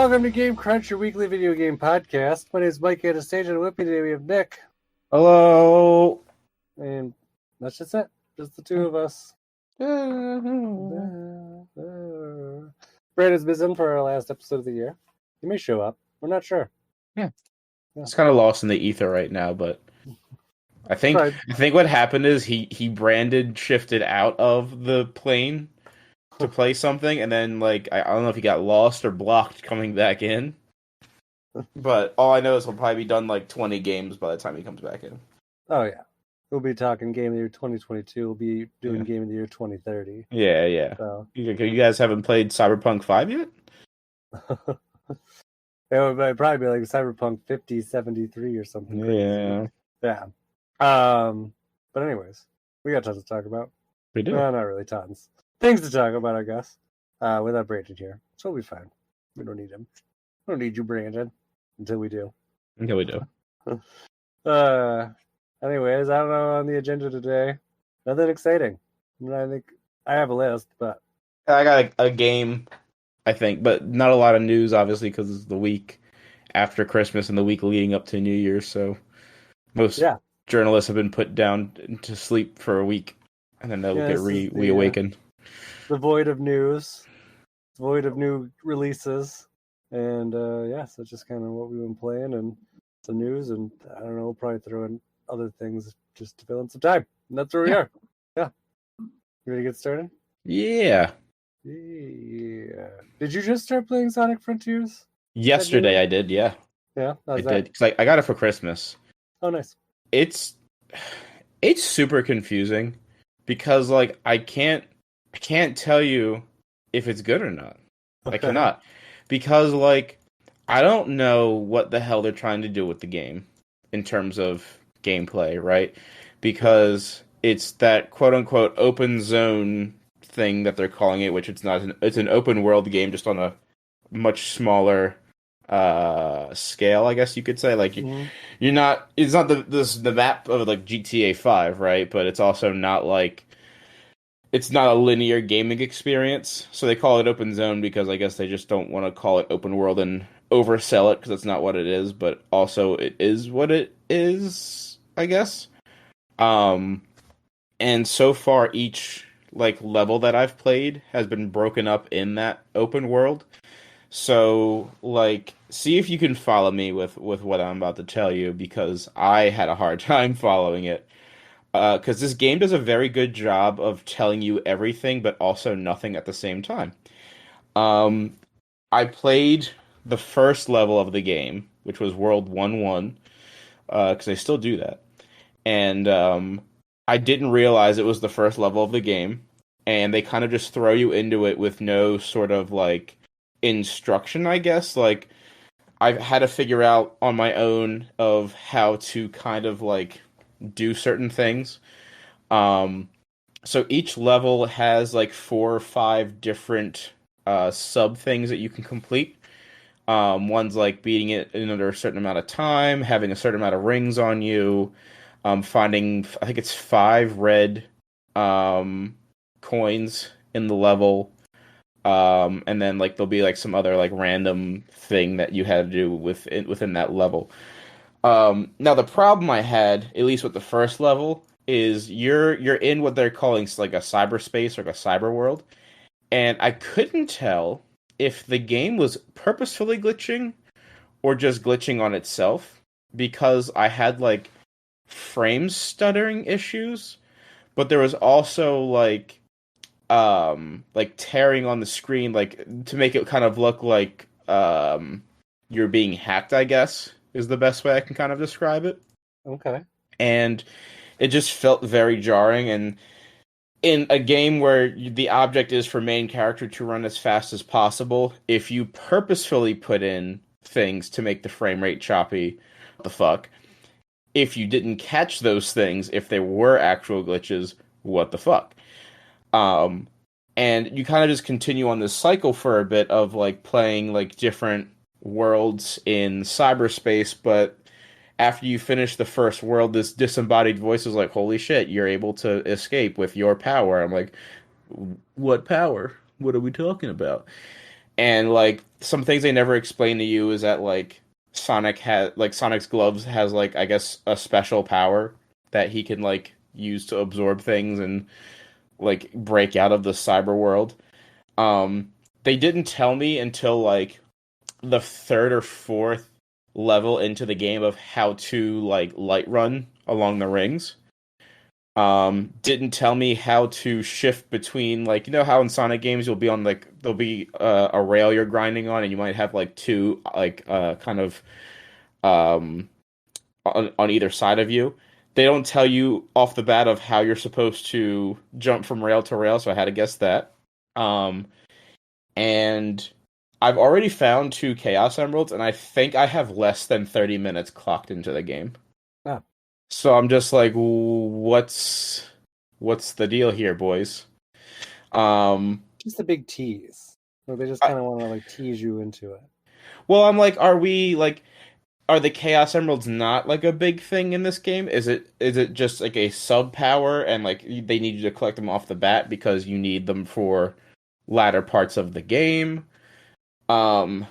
Welcome to Game Crunch, your weekly video game podcast. My name is Mike Anastasia, and with me today we have Nick. Hello. And that's just it. Just the two of us. Brandon's missing for our last episode of the year. He may show up. We're not sure. Yeah. It's kind of lost in the ether right now, but I think Right. what happened is he branded shifted out of the plane to play something, and then I don't know if he got lost or blocked coming back in. But all I know is he'll probably be done 20 games by the time he comes back in. Oh yeah. We'll be talking Game of the Year 2022. We'll be doing Game of the Year 2030. Yeah. So. You guys haven't played Cyberpunk 5 yet? It would probably be like Cyberpunk 5073 or something crazy. Yeah. But anyways, we got tons to talk about. We do. Well, not really tons. Things to talk about, I guess. Without Brandon here. So we'll be fine. We don't need him. We don't need you, Brandon. Until we do. Until we do. Anyways, I don't know on the agenda today. Nothing exciting. I think I have a list, but I got a game, I think, but not a lot of news, obviously, because it's the week after Christmas and the week leading up to New Year's. So most journalists have been put down to sleep for a week, and then they'll get reawakened. The void of news, void of new releases, and so it's just kind of what we've been playing and some news, and I don't know, we'll probably throw in other things just to fill in some time. And that's where we are. Yeah. You ready to get started? Yeah. Yeah. Did you just start playing Sonic Frontiers? Yesterday I did, yeah. Yeah? I did, because I got it for Christmas. Oh, nice. It's super confusing, because, I can't tell you if it's good or not. Okay. I cannot. Because, I don't know what the hell they're trying to do with the game in terms of gameplay, right? Because it's that quote-unquote open zone thing that they're calling it, which it's not. It's an open world game, just on a much smaller scale, I guess you could say. You're not. It's not the map of GTA 5, right? But it's also not it's not a linear gaming experience. So they call it open zone because I guess they just don't want to call it open world and oversell it, because that's not what it is. But also it is what it is, I guess. And so far each level that I've played has been broken up in that open world. So see if you can follow me with what I'm about to tell you, because I had a hard time following it. Because this game does a very good job of telling you everything, but also nothing at the same time. I played the first level of the game, which was World 1-1, because I still do that. And I didn't realize it was the first level of the game, and they kind of just throw you into it with no sort of instruction, I guess. I've had to figure out on my own of how to kind of do certain things. So each level has 4 or 5 different sub things that you can complete. One's beating it in under a certain amount of time, having a certain amount of rings on you, finding, I think it's 5 red coins in the level, and then there'll be some other random thing that you had to do within that level. Now the problem I had, at least with the first level, is you're in what they're calling a cyberspace, or a cyber world, and I couldn't tell if the game was purposefully glitching or just glitching on itself, because I had frame stuttering issues, but there was also tearing on the screen, to make it kind of look like you're being hacked, I guess, is the best way I can kind of describe it. Okay. And it just felt very jarring, and in a game where the object is for main character to run as fast as possible, if you purposefully put in things to make the frame rate choppy, what the fuck? If you didn't catch those things, if they were actual glitches, what the fuck? And you kind of just continue on this cycle for a bit of playing different worlds in cyberspace, but after you finish the first world, this disembodied voice is holy shit, you're able to escape with your power. I'm what power? What are we talking about? And like some things they never explain to you is that like Sonic's gloves has like I guess a special power that he can like use to absorb things and like break out of the cyber world. Um, they didn't tell me until like the third or fourth level into the game of how to like light run along the rings. Didn't tell me how to shift between like you know how in Sonic games you'll be on like there'll be a rail you're grinding on and you might have like two like kind of um on either side of you. They don't tell you off the bat of how you're supposed to jump from rail to rail, so I had to guess that. Um, and I've already found two Chaos Emeralds, and I think I have less than 30 minutes clocked into the game. Ah, So I'm just like, what's the deal here, boys? Um, just a big tease. Or they just I, kind of want to like tease you into it. well, I'm like, are the Chaos Emeralds not like a big thing in this game? Is it just like a sub power and like they need you to collect them off the bat because you need them for latter parts of the game? Um,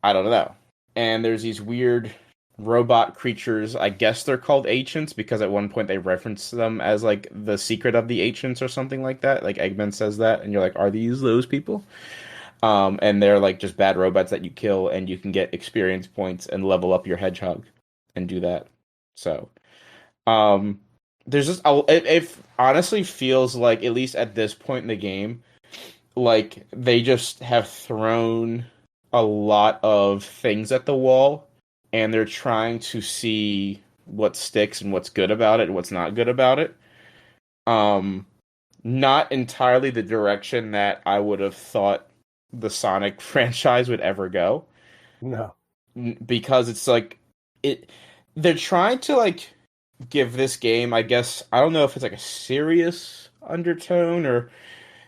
I don't know. And there's these weird robot creatures. I guess they're called ancients because at one point they reference them as like the secret of the ancients or something like that. Like Eggman says that, and you're like, are these those people? And they're like just bad robots that you kill, and you can get experience points and level up your hedgehog and do that. So, um, there's just it honestly feels like at least at this point in the game, like they just have thrown a lot of things at the wall, and they're trying to see what sticks and what's good about it and what's not good about it. Um, Not entirely the direction that I would have thought the Sonic franchise would ever go No. because it's like it they're trying to like give this game, I guess, I don't know if it's like a serious undertone or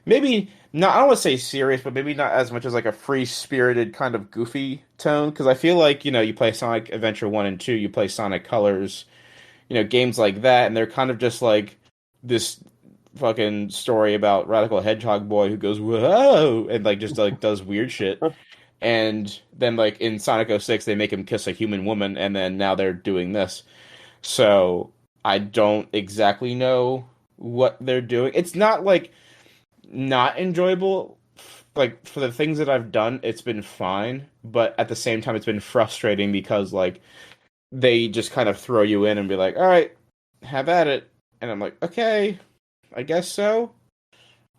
maybe not, I don't want to say serious, but maybe not as much as like a free-spirited kind of goofy tone because I feel like, you know, you play Sonic Adventure 1 and 2, you play Sonic Colors, you know, games like that and they're kind of just like this fucking story about Radical Hedgehog boy who goes whoa and like just like does weird shit. And then like in Sonic 06 they make him kiss a human woman and then now they're doing this. So I don't exactly know what they're doing. It's not like not enjoyable like for the things that I've done, it's been fine, but at the same time it's been frustrating because like they just kind of throw you in and be like, "All right, have at it." And I'm like, "Okay, I guess so."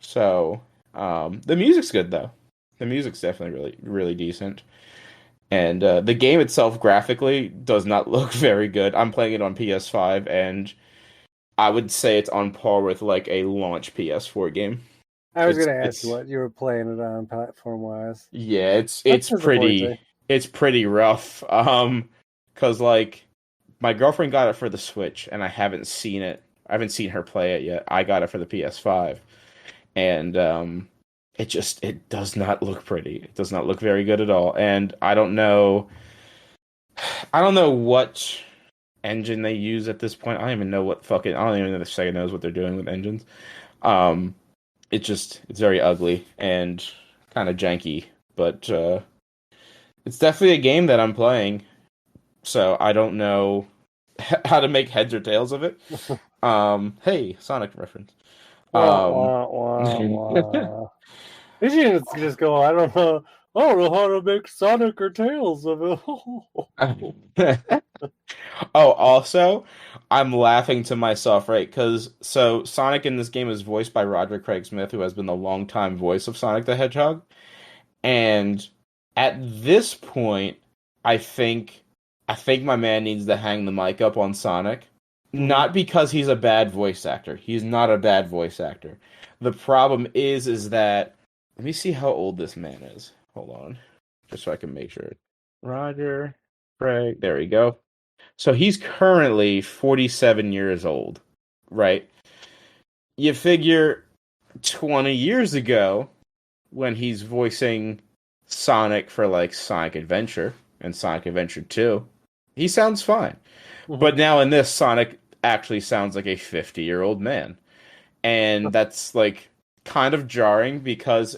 So, the music's good though. The music's definitely really, really decent. And the game itself graphically does not look very good. I'm playing it on PS5, and I would say it's on par with like a launch PS4 game. I was It's going to ask you it's what you were playing it on platform wise. yeah, That's it's disappointing. pretty rough. 'Cause like my girlfriend got it for the Switch, and I haven't seen it. I haven't seen her play it yet. I got it for the PS5, and it does not look pretty. It does not look very good at all. And I don't know what engine they use at this point. I don't even know what fucking I don't even know if Sega knows what they're doing with engines. Um, it's very ugly and kind of janky, but it's definitely a game that I'm playing. So I don't know how to make heads or tails of it. Hey, Sonic reference. Wah, Um, wah, wah, wah. They should just go, I don't know. I don't know how to make Sonic or Tails of it. Oh, also, I'm laughing to myself, right? Because so Sonic in this game is voiced by Roger Craig Smith, who has been the longtime voice of Sonic the Hedgehog. And at this point, I think I think my man needs to hang the mic up on Sonic. Not because he's a bad voice actor. He's not a bad voice actor. The problem is that let me see how old this man is. Hold on. Just so I can make sure. Roger Craig. There we go. So he's currently 47 years old, right? You figure 20 years ago, when he's voicing Sonic for like Sonic Adventure and Sonic Adventure 2, he sounds fine. But now in this, Sonic actually sounds like a 50-year-old man. And that's like kind of jarring because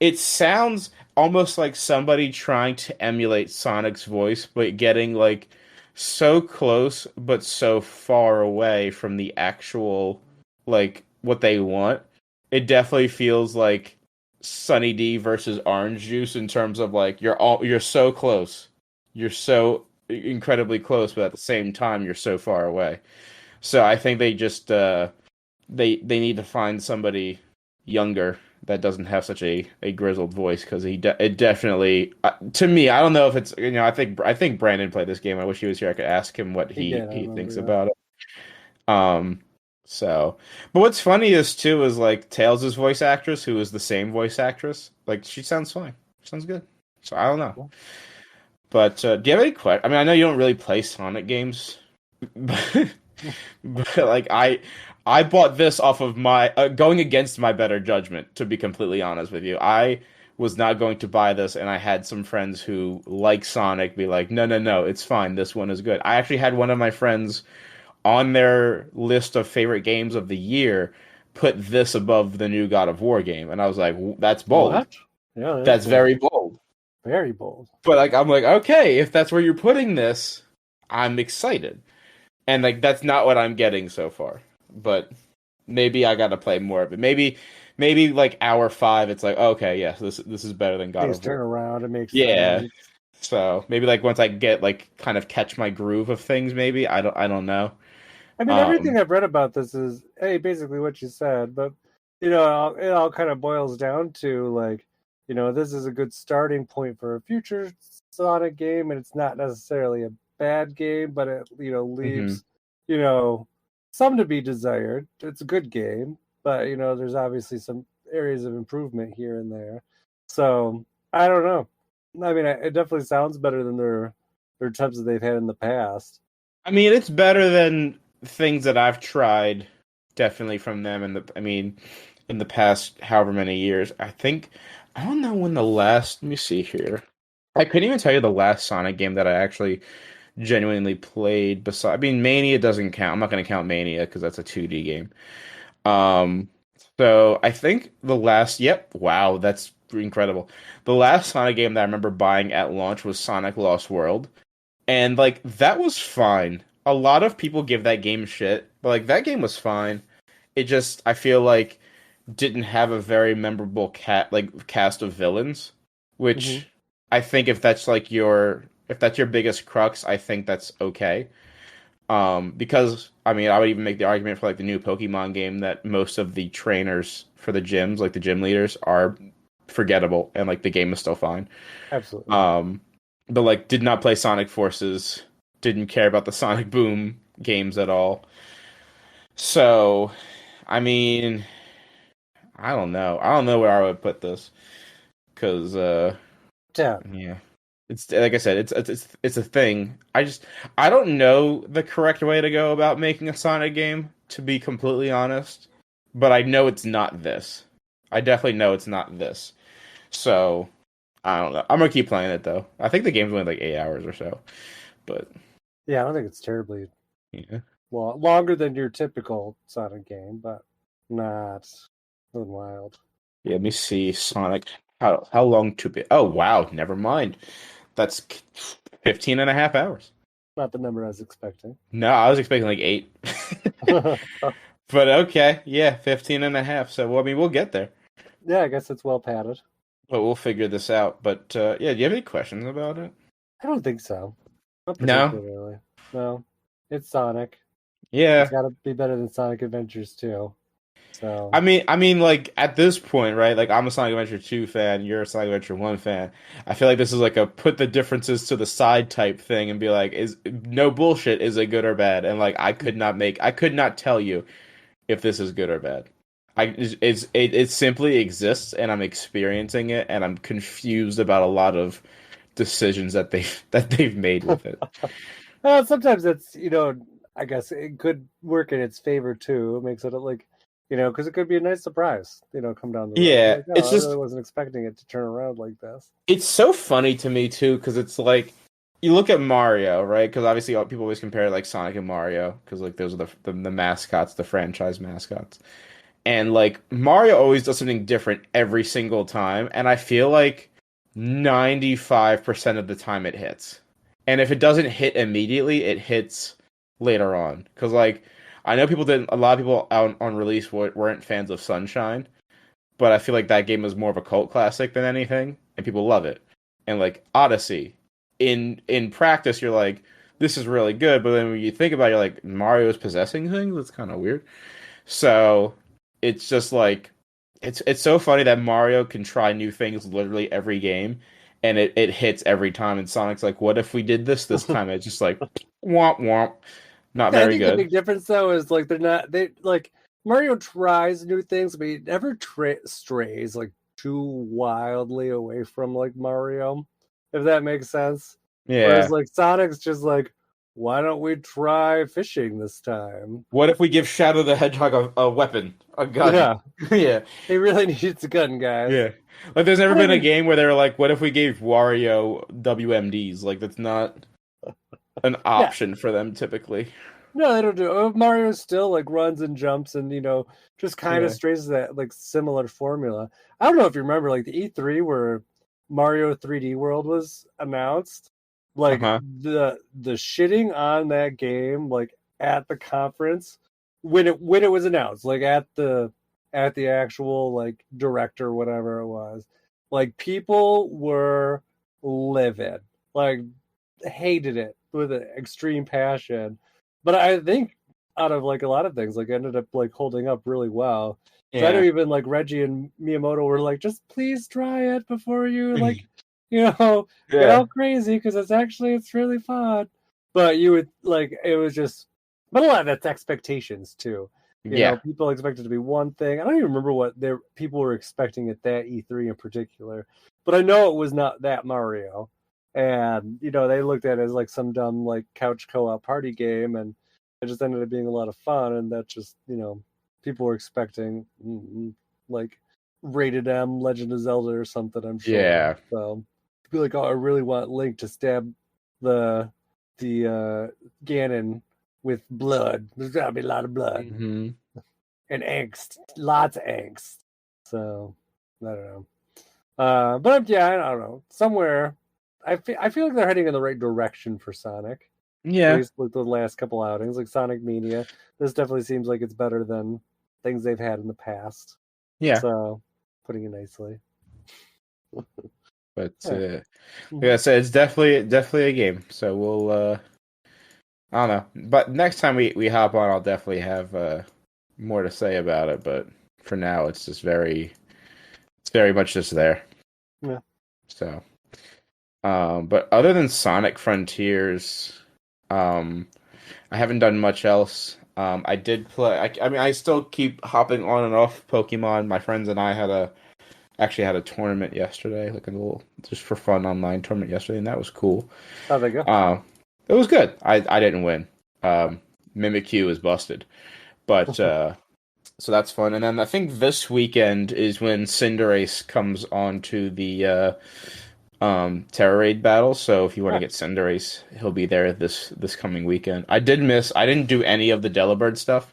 it sounds almost like somebody trying to emulate Sonic's voice, but getting like so close but so far away from the actual like what they want. It definitely feels like Sunny D versus Orange Juice in terms of like you're so close. You're so incredibly close, but at the same time you're so far away. So I think they just they need to find somebody younger that doesn't have such a grizzled voice because it definitely to me I don't know if it's I think Brandon played this game. I wish he was here. I could ask him what He did. I he remember thinks that. about it. Um, so, but what's funny is too is like Tails' voice actress, who is the same voice actress. Like she sounds fine. Sounds good. So I don't know. But do you have any questions? I mean, I know you don't really play Sonic games, but, but like I bought this off of my going against my better judgment. To be completely honest with you, I was not going to buy this, and I had some friends who like Sonic be like, no, no, no, it's fine. This one is good. I actually had one of my friends on their list of favorite games of the year put this above the new God of War game, and I was like, that's bold. What? Yeah, that's That's bold. very bold. Very bold. But like I'm like, okay, if that's where you're putting this, I'm excited. And like that's not what I'm getting so far. But maybe I gotta play more of it. Maybe like hour 5, it's like, okay, yes, this is better than God Things of War. turn around. It makes Yeah. sense. So maybe like once I get like kind of catch my groove of things, maybe I don't know. I mean, everything Um, I've read about this is, hey, basically what you said, but it all kind of boils down to like, this is a good starting point for a future Sonic game, and it's not necessarily a bad game, but it mhm. leaves you know some to be desired. It's a good game, but there's obviously some areas of improvement here and there. So I don't know. I mean, it definitely sounds better than their attempts that they've had in the past. I mean, it's better than things that I've tried, definitely from them in the past however many years. I don't know when the last, let me see here. I couldn't even tell you the last Sonic game that I actually genuinely played beside, I mean, Mania doesn't count. I'm not going to count Mania because that's a 2D game. Um, so I think yep, wow, that's incredible. The last Sonic game that I remember buying at launch was Sonic Lost World. And like that was fine. A lot of people give that game shit, but like that game was fine. It just I feel like didn't have a very memorable cast of villains, Hmm. which I think if that's your biggest crux, I think that's okay. Because I mean, I would even make the argument for like the new Pokemon game that most of the trainers for the gyms, like the gym leaders, are forgettable, and like the game is still fine. Absolutely. Um, but like did not play Sonic Forces, didn't care about the Sonic Boom games at all. So, I mean, I don't know. I don't know where I would put this because Yeah. yeah. It's like I said, it's a thing. I don't know the correct way to go about making a Sonic game, to be completely honest. But I know it's not this. I definitely know it's not this. So I don't know. I'm gonna keep playing it though. I think the game's only like 8 hours or so. But Yeah, I don't think it's terribly yeah. longer than your typical Sonic game, but not nothing wild. Yeah, let me see. Sonic. How long to be? Oh wow, never mind. That's 15 and a half hours. Not the number I was expecting. No, I was expecting like 8. But okay, yeah, 15 and a half. So, well, I mean, we'll get there. Yeah, I guess it's well padded. But we'll figure this out. But yeah, do you have any questions about it? I don't think so. Not No? particularly. No. It's Sonic. It's Yeah. got to be better than Sonic Adventures 2. So, I mean, like at this point, right? Like I'm a Sonic Adventure 2 fan, you're a Sonic Adventure 1 fan. I feel like this is like a put the differences to the side type thing and be like, is no bullshit, is it good or bad? And like I could not tell you if this is good or bad. It simply exists and I'm experiencing it and I'm confused about a lot of decisions that they've made with it. sometimes it's, I guess it could work in its favor too. It makes it like, because it could be a nice surprise, come down the road. You're Yeah, like, oh, it's I really just wasn't expecting it to turn around like this. it's so funny to me too because it's like you look at Mario, right? Because obviously people always compare like Sonic and Mario because like those are the mascots, the franchise mascots. And like Mario always does something different every single time, and I feel like 95% of the time it hits. And if it doesn't hit immediately, it hits later on. Because like I know people didn't, a lot of people out on release weren't fans of Sunshine, but I feel like that game was more of a cult classic than anything, and people love it. And like Odyssey, in practice, you're like, this is really good, but then when you think about it, you're like, Mario's possessing things? That's kind of weird. So it's just like it's so funny that Mario can try new things literally every game, and it hits every time. And Sonic's like, what if we did this time? It's just like womp womp. Not I very think the good. big difference though is like they like Mario tries new things, but he never strays like too wildly away from like Mario, if that makes sense. Whereas Yeah. like Sonic's just like, why don't we try fishing this time? What if we give Shadow the Hedgehog a weapon, a gun? Yeah, Yeah. he really needs a gun, guys. Yeah. Like there's never been a Whatever. game where they're like, what if we gave Wario WMDs? Like that's not an Yeah, option for them typically. no, they don't do. Mario still like runs and jumps and just kind of Yeah. strays that like similar formula. I don't know if you remember like the E3 where Mario 3D World was announced. Like Uh-huh. the shitting on that game like at the conference when it was announced, like at the actual like director whatever it was. Like people were livid. Like hated it with an extreme passion. But I think out of like a lot of things, like ended up like holding up really well. So I know Yeah. even like Reggie and Miyamoto were like, just please try it before you like, you know, get Yeah. all crazy because it's really fun. But you would like it was just, but a lot of that's expectations too. Yeah. People expect it to be one thing. I don't even remember what their people were expecting at that E3 in particular, but I know it was not that Mario. And they looked at it as like some dumb like couch co-op party game, and it just ended up being a lot of fun. And that just people were expecting like rated M Legend of Zelda or something, I'm sure. Yeah. So be like, oh, I really want Link to stab the Ganon with blood. There's gotta be a lot of blood Hmm. and angst, lots of angst. So I don't know. But yeah, I don't know. Somewhere, I feel like they're heading in the right direction for Sonic. At Yeah. least with the last couple outings, like Sonic Mania. This definitely seems like it's better than things they've had in the past. Yeah. So, putting it nicely. But Yeah. like I said, it's definitely a game. So we'll I don't know. But next time we hop on, I'll definitely have more to say about it. But for now, it's very much just there. Yeah. So, but other than Sonic Frontiers, um, I haven't done much else. I did play. I mean, I still keep hopping on and off Pokemon. My friends and I actually had a tournament yesterday, like a little just for fun online tournament yesterday, and that was cool. How'd they go? It was good. I didn't win. Mimikyu is busted, but so that's fun. And then I think this weekend is when Cinderace comes on to the Terra Raid battle. So if you want to Huh. get Cinderace, he'll be there this coming weekend. I didn't do any of the Delibird stuff.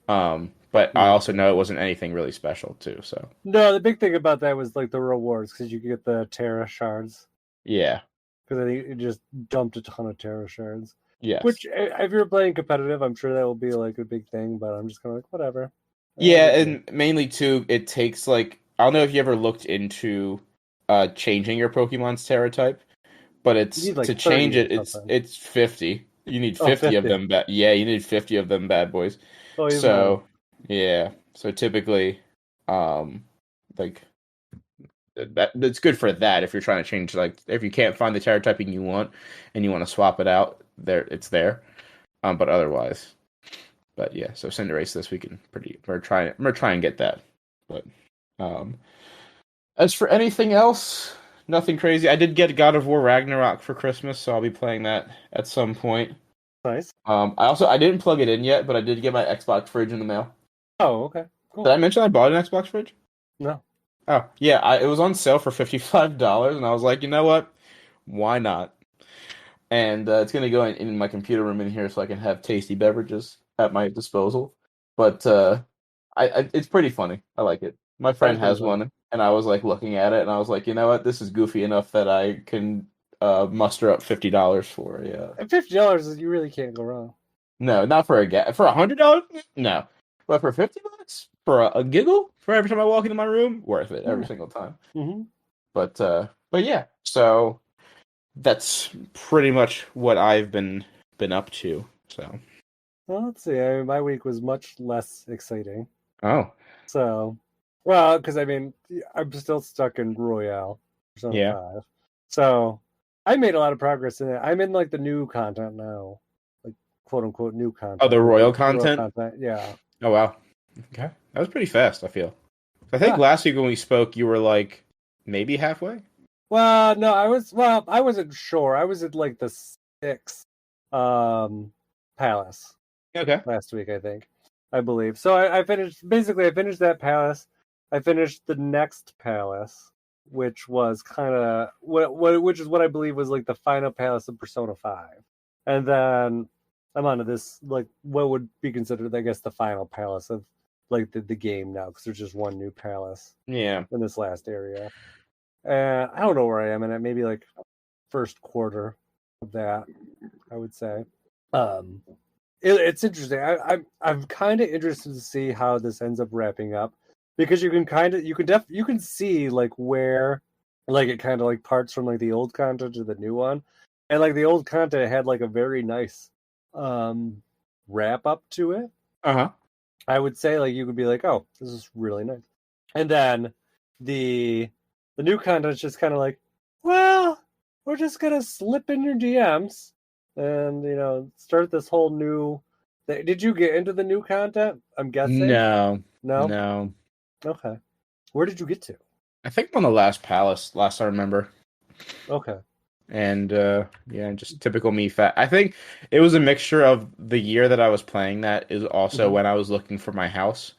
But I Hmm. also know it wasn't anything really special too. So No, the big thing about that was like the rewards because you could get the Terra shards yeah, because I think it just dumped a ton of Terra shards. yes. Which, if you're playing competitive, I'm sure that will be like a big thing. But I'm just kind of like whatever. Yeah, Big deal. and mainly too, it takes like I don't know if you ever looked into changing your Pokemon's Terra type, but You it's need like to 30 change or it, something. it's 50. You need Oh, 50 of 50. them yeah, you need 50 of them bad boys. Oh, even better. So, yeah. So typically um like that's good for that if you're trying to change like if you can't find the Terra typing you want and you want to swap it out, it's there. But otherwise. But yeah, so Cinderace this weekend I'm gonna try and get that. But um as for anything else, nothing crazy. I did get God of War Ragnarok for Christmas, so I'll be playing that at some point. Nice. I didn't plug it in yet, but I did get my Xbox fridge in the mail. Oh, okay. Did Cool. I mention I bought an Xbox fridge? No. Oh, yeah, it was on sale for $55 and I was like, "You know what? Why not?" And it's gonna go in my computer room in here so I can have tasty beverages at my disposal. But It's pretty funny. I like it. My That's friend pretty has funny. one, and I was like looking at it, and I was like, you know what, this is goofy enough that I can muster up $50 for. Yeah, And $50, you really can't go wrong. no, not for for $100. No, but for $50 for a giggle for every time I walk into my room, worth it every single time. Mm-hmm. But yeah, so that's pretty much what I've been up to. So Well, let's see. I mean, my week was much less exciting. oh So, well, because I mean, I'm still stuck in Royale Persona yeah 5. So, I made a lot of progress in it. I'm in like the new content now, like quote unquote new content. oh the royal The royal content. content. Yeah. Oh wow, okay, that was pretty fast. I feel. I think Yeah. last week when we spoke, you were like maybe halfway. Well, no, I wasn't sure. I was at like the sixth palace Okay. last week, I think. I believe. So I finished that palace. I finished the next palace, which was kind of which is what I believe was like the final palace of Persona 5. And then I'm on to this like what would be considered, I guess, the final palace of like the game now, because there's just one new palace Yeah. in this last area. And I don't know where I am in it, maybe like first quarter of that, I would say. Um it's interesting. I'm kind of interested to see how this ends up wrapping up, because you can see like where like it kind of like parts from like the old content to the new one, and like the old content had like a very nice wrap up to it. Uh-huh. I would say like you could be like, oh, this is really nice, and then the new content is just kind of like, well, we're just gonna slip in your DMs and start this whole new. Did you get into the new content? I'm guessing. No. No. No. Okay. Where did you get to? I think on the last palace, last I remember. Okay. And yeah, just typical me fat. I think it was a mixture of the year that I was playing that is also when I was looking for my house.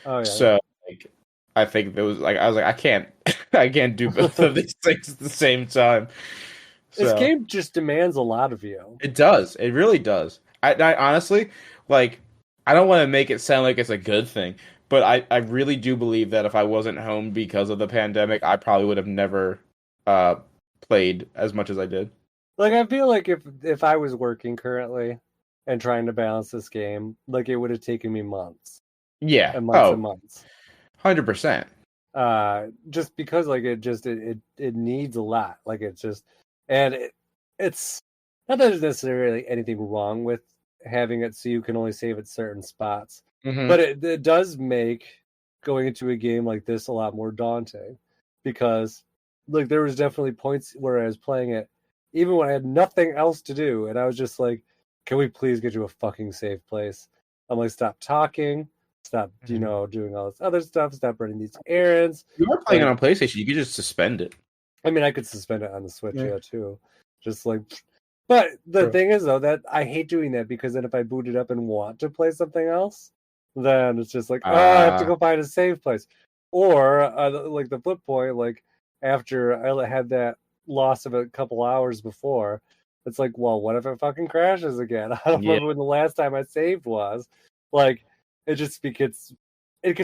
Oh yeah. So like I think there was like I was like I can't I can't do both of these things at the same time. This So game just demands a lot of you. it does. It really does. I honestly like I don't want to make it sound like it's a good thing, but I really do believe that if I wasn't home because of the pandemic, I probably would have never uh played as much as I did. Like I feel like if I was working currently and trying to balance this game, like it would have taken me months Yeah. and months and Oh, months. 100%. Just because like it needs a lot. Like it's just and it's not that there's necessarily anything wrong with having it so you can only save at certain spots, Hmm. but it does make going into a game like this a lot more daunting, because like there was definitely points where I was playing it even when I had nothing else to do, and I was just like, can we please get to a fucking safe place? I'm like, stop talking, stop doing all this other stuff, stop running these errands. You are playing it Like, on PlayStation. You could just suspend it. I mean, I could suspend it on the Switch, Yeah. yeah, too. Just like, but the True. thing is, though, that I hate doing that, because then if I boot it up and want to play something else, then it's just like, oh, I have to go find a save place. Or like the flip point, like after I had that loss of a couple hours before, it's like, well, what if it fucking crashes again? I don't Yeah. remember when the last time I saved was. Like, it just gets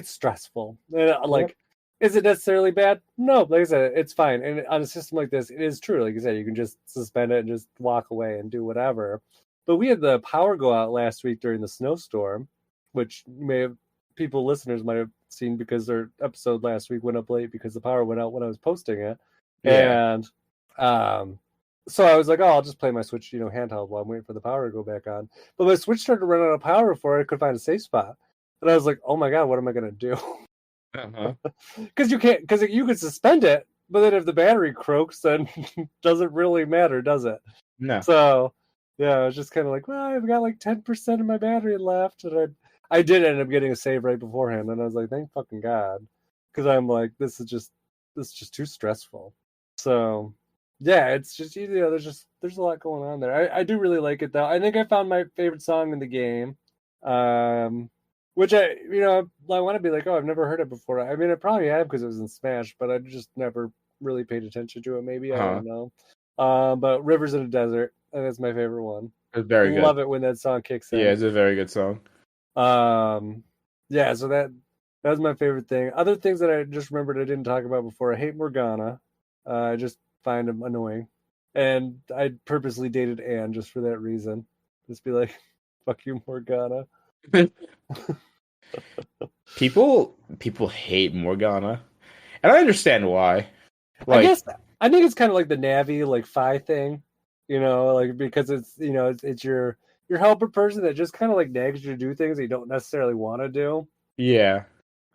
stressful. And, like, is it necessarily bad? No, like I said, it's fine. And on a system like this, it is true. Like you said, you can just suspend it and just walk away and do whatever. But we had the power go out last week during the snowstorm, which listeners might have seen, because their episode last week went up late because the power went out when I was posting it. Yeah. And so I was like, oh, I'll just play my Switch, handheld while I'm waiting for the power to go back on. But my Switch started to run out of power before I could find a safe spot. And I was like, oh my God, what am I going to do? Uh-huh. Because you could suspend it, but then if the battery croaks, then doesn't really matter, does it? No. So yeah, I was just kind of like, well, I've got like 10% of my battery left, and I did end up getting a save right beforehand, and I was like, thank fucking God, because I'm like, this is just too stressful. So yeah, it's just there's a lot going on there. I do really like it though. I think I found my favorite song in the game. Which I want to be like, oh, I've never heard it before. I mean, I probably have because it was in Smash, but I just never really paid attention to it. Maybe I don't know. But Rivers in a Desert, and that's my favorite one. It's very good. Love it when that song kicks in. Yeah, it's a very good song. Yeah. So That was my favorite thing. Other things that I just remembered I didn't talk about before. I hate Morgana. I just find him annoying, and I purposely dated Anne just for that reason. Just be like, "Fuck you, Morgana." People hate Morgana, and I understand why. I Like, guess I think it's kind of like the Navi like Phi thing, like because it's your helper person that just kind of like nags you to do things that you don't necessarily want to do. yeah,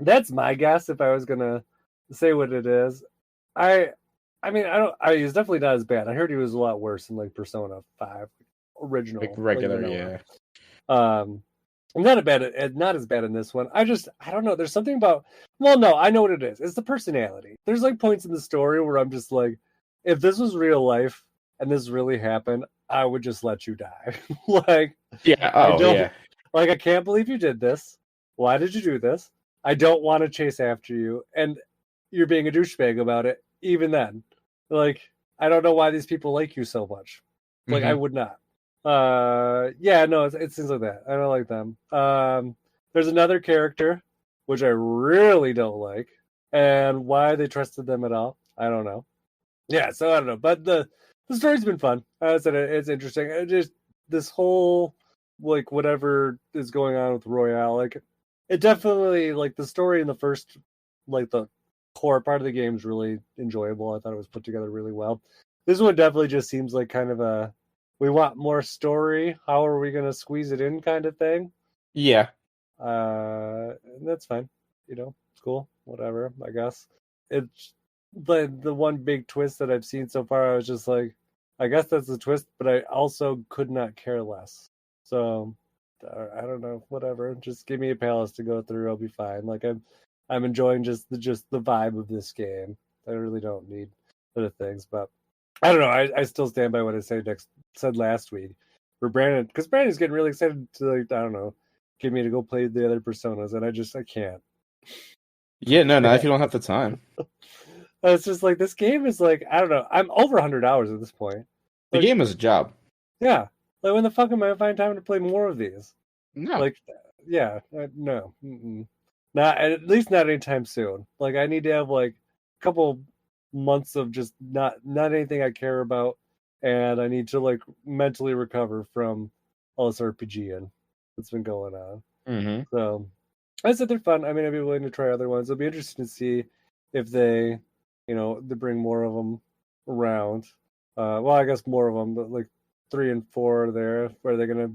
That's my guess if I was gonna say what it is. I I mean I don't I he's definitely not as bad. I heard he was a lot worse in like Persona 5 like original, like regular, vanilla. yeah, Um not as bad in this one. I don't know. There's something about well, no, I know what it is. It's the personality. There's like points in the story where I'm just like, if this was real life and this really happened, I would just let you die. Like yeah. I Oh, don't yeah. like I can't believe you did this. Why did you do this? I don't want to chase after you. And you're being a douchebag about it, even then. Like, I don't know why these people like you so much. Like, I Hmm. would not. Yeah, no, it's things like that. I don't like them. There's another character which I really don't like, and why they trusted them at all, I don't know. Yeah, so I don't know, but the story's been fun. I said it's interesting. It just this whole like whatever is going on with Royale, like it definitely like the story in the first like the core part of the game is really enjoyable. I thought it was put together really well. This one definitely just seems like kind of a we want more story. How are we going to squeeze it in kind of thing? Yeah. And that's fine. It's cool. Whatever, I guess. It's the one big twist that I've seen so far. I was just like, I guess that's the twist, but I also could not care less. So I don't know. Whatever. Just give me a palace to go through. I'll be fine. Like I'm enjoying just the vibe of this game. I really don't need other things, but I don't know. I still stand by what I said last week for Brandon because Brandon's getting really excited to like I don't know get me to go play the other personas, and I can't. Yeah, no, not if Yeah. you don't have the time. It's just like this game is like I don't know. I'm over 100 hours at this point. The Like game is a job. yeah, like when the fuck am I gonna find time to play more of these? No. Like yeah, no, not at least not anytime soon. Like I need to have like a couple months of just not anything I care about, and I need to like mentally recover from all this RPGing that's been going on. Hmm. So I said they're fun. I mean, I'd be willing to try other ones. It'll be interesting to see if they bring more of them around. Well, I guess more of them, but like 3 and 4 are there. Where they're gonna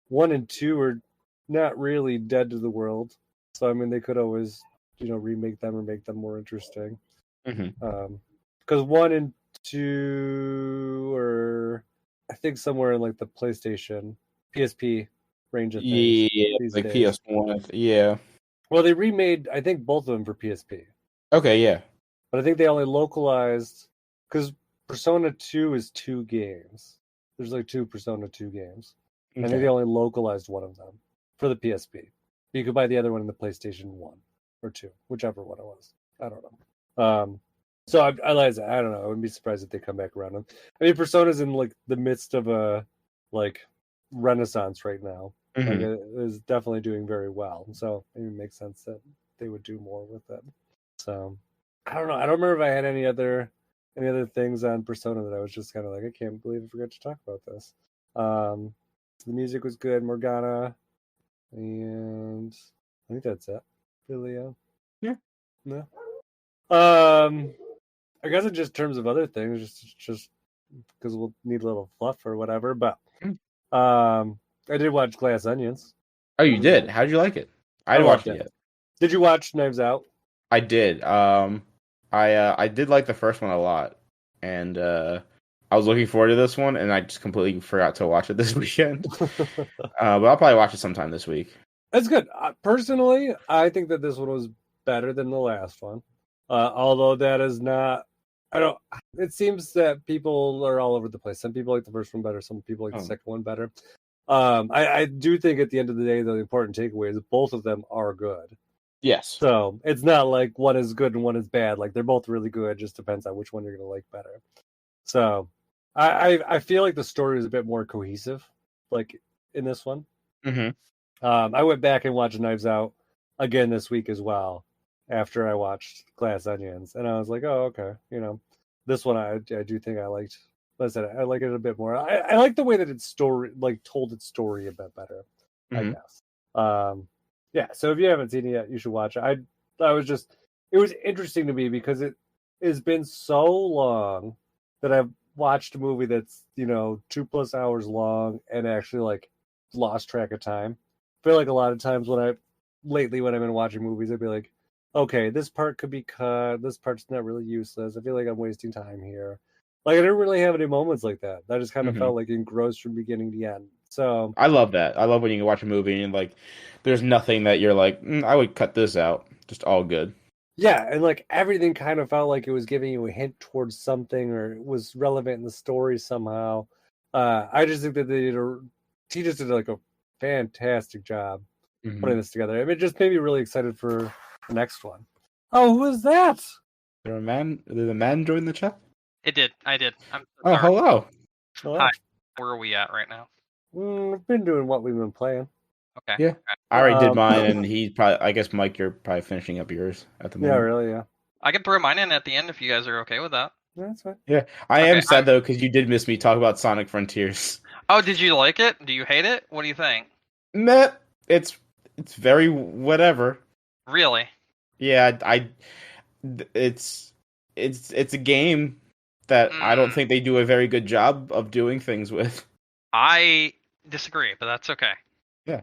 1 and 2 are not really dead to the world. So I mean, they could always remake them or make them more interesting. Hmm. Because 1 and 2 are I think somewhere in like the PlayStation, PSP range of things Yeah, these like days. PS1. Yeah. Well, they remade, I think, both of them for PSP, Okay, yeah. but I think they only localized because Persona 2 is 2 games. There's like 2 Persona 2 games. I think they Okay. only localized one of them for the PSP. You could buy the other one in the PlayStation 1 or 2, whichever one it was. I don't know. So I realize I don't know. I wouldn't be surprised if they come back around. I mean, Persona's in like the midst of a like renaissance right now. Like Hmm. it is definitely doing very well. So it makes sense that they would do more with it. So I don't know. I don't remember if I had any other things on Persona that I was just kind of like, I can't believe I forgot to talk about this. Um, the music was good, Morgana, and I think that's it. Really, Yeah. no. I guess in just terms of other things, just because we'll need a little fluff or whatever. But I did watch Glass Onions. Oh, you That was did? How'd you like it? I I didn't watch loved it it. yet. Did you watch Knives Out? I did. I did like the first one a lot, and I was looking forward to this one, and I just completely forgot to watch it this weekend. But I'll probably watch it sometime this week. That's good. Personally, I think that this one was better than the last one. Although that is not, I don't. It seems that people are all over the place. Some people like the first one better. Some people like the Oh, second one better. I do think at the end of the day, the important takeaway is both of them are good. yes. So it's not like one is good and one is bad. Like they're both really good. It just depends on which one you're going to like better. So I feel like the story is a bit more cohesive, like in this one. Hmm. I went back and watched Knives Out again this week as well after I watched Glass Onions, and I was like, oh, okay, this one I do think I liked. Like I said, I like it a bit more. I like the way that it's told its story a bit better, I guess. Yeah. So if you haven't seen it yet, you should watch it. It was interesting to me because it has been so long that I've watched a movie that's 2+ hours long and actually like lost track of time. I feel like a lot of times when I've been watching movies, I'd be like, okay, this part could be cut. This part's not really useless. I feel like I'm wasting time here. Like I didn't really have any moments like that. I just kind of felt like engrossed from beginning to end. So I love that. I love when you can watch a movie and like, there's nothing that you're like, I would cut this out. Just all good. yeah, and like everything kind of felt like it was giving you a hint towards something or it was relevant in the story somehow. I just think that he just did like a fantastic job putting this together. I mean, it just made me really excited for the next one. Oh, who is that? Did a man join the chat? It did. I did. I'm Oh, sorry. hello. Hi. Where are we at right now? We've been doing what we've been playing. Okay. Yeah. Okay. I already did mine, and he probably. I guess Mike, you're probably finishing up yours at the moment. Yeah, really. Yeah. I can throw mine in at the end if you guys are okay with that. Yeah, that's fine. Yeah, I am sad though because you did miss me talk about Sonic Frontiers. Oh, did you like it? Do you hate it? What do you think? Meh. It's very whatever. Really? Yeah, it's a game that I don't think they do a very good job of doing things with. I disagree, but that's okay. Yeah.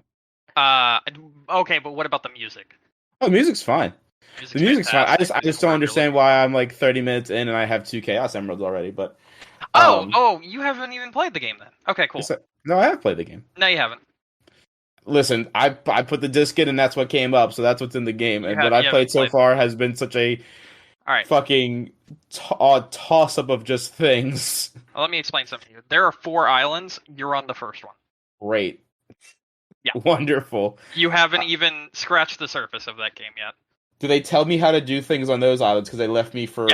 Okay, but what about the music? Oh, the music's fine. The music's fine. I just don't understand why I'm like 30 minutes in and I have 2 Chaos Emeralds already. But you haven't even played the game then? Okay, cool. No, I have played the game. No, you haven't. Listen, I put the disc in and that's what came up, so that's what's in the game. And what I've played so far has been such a fucking toss up of just things. Well, let me explain something to you. There are 4 islands. You're on the first one. Great. Yeah. Wonderful. You haven't even scratched the surface of that game yet. Do they tell me how to do things on those islands? Because they left me for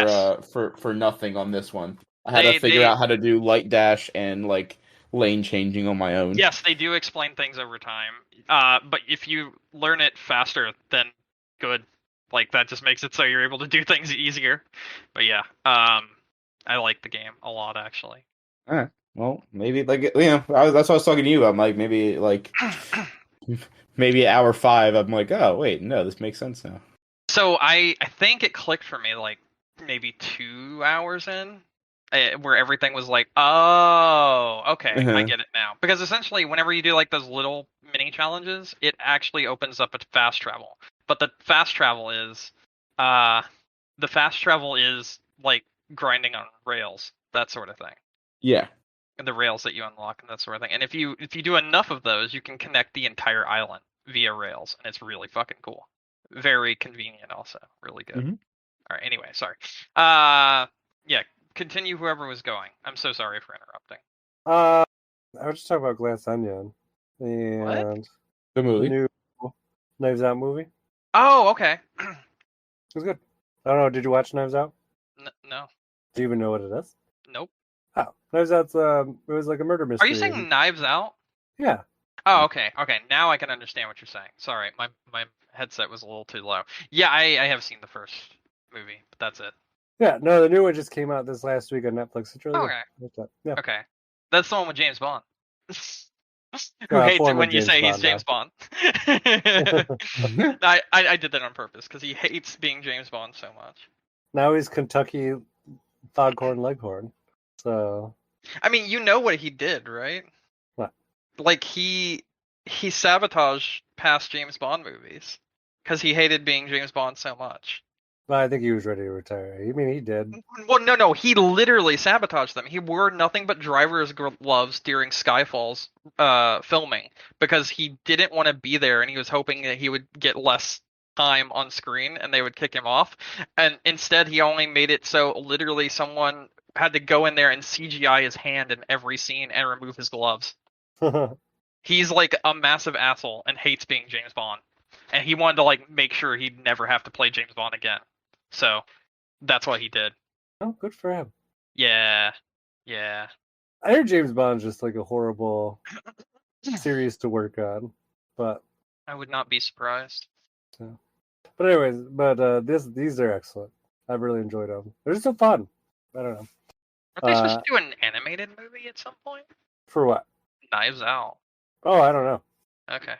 nothing on this one. I had to figure out how to do light dash and like lane changing on my own. Yes, they do explain things over time. But if you learn it faster, then good. Like that just makes it so you're able to do things easier. But yeah, I like the game a lot actually. All right. Well, maybe that's what I was talking to you about. Like maybe hour 5. I'm like, oh wait, no, this makes sense now. So I think it clicked for me like maybe 2 hours in, where everything was like, oh, okay, I get it now. Because essentially, whenever you do like those little mini challenges, it actually opens up a fast travel. But the fast travel is like grinding on rails, that sort of thing. Yeah. The rails that you unlock and that sort of thing. And if you do enough of those, you can connect the entire island via rails, and it's really fucking cool. Very convenient, also really good. All right. Anyway, sorry. Yeah. Continue. Whoever was going. I'm so sorry for interrupting. I was just talking about Glass Onion and the movie, the new Knives Out movie. Oh, okay. It was good. I don't know. Did you watch Knives Out? No. Do you even know what it is? Nope. Oh, Knives Out's it was like a murder mystery. Are you saying Knives Out? Yeah. Oh, okay. Okay, now I can understand what you're saying. Sorry, my headset was a little too low. Yeah, I have seen the first movie, but that's it. Yeah, no, the new one just came out this last week on Netflix. It's really good. Yeah. Okay. That's the one with James Bond. Who hates it when you say he's James Bond. I did that on purpose, because he hates being James Bond so much. Now he's Kentucky Foghorn Leghorn. So I mean, you know what he did, right? What? Like he sabotaged past James Bond movies because he hated being James Bond so much. Well, I think he was ready to retire. I mean, he did. Well, no, he literally sabotaged them. He wore nothing but driver's gloves during Skyfall's filming because he didn't want to be there, and he was hoping that he would get less time on screen and they would kick him off. And instead, he only made it so literally someone had to go in there and CGI his hand in every scene and remove his gloves. He's like a massive asshole and hates being James Bond. And he wanted to like make sure he'd never have to play James Bond again. So that's what he did. Oh, good for him. Yeah. I heard James Bond's just like a horrible series to work on, but I would not be surprised. So, but anyways, these are excellent. I've really enjoyed them. They're just so fun. I don't know. Aren't they supposed to do an animated movie at some point? For what? Knives Out. Oh, I don't know. Okay.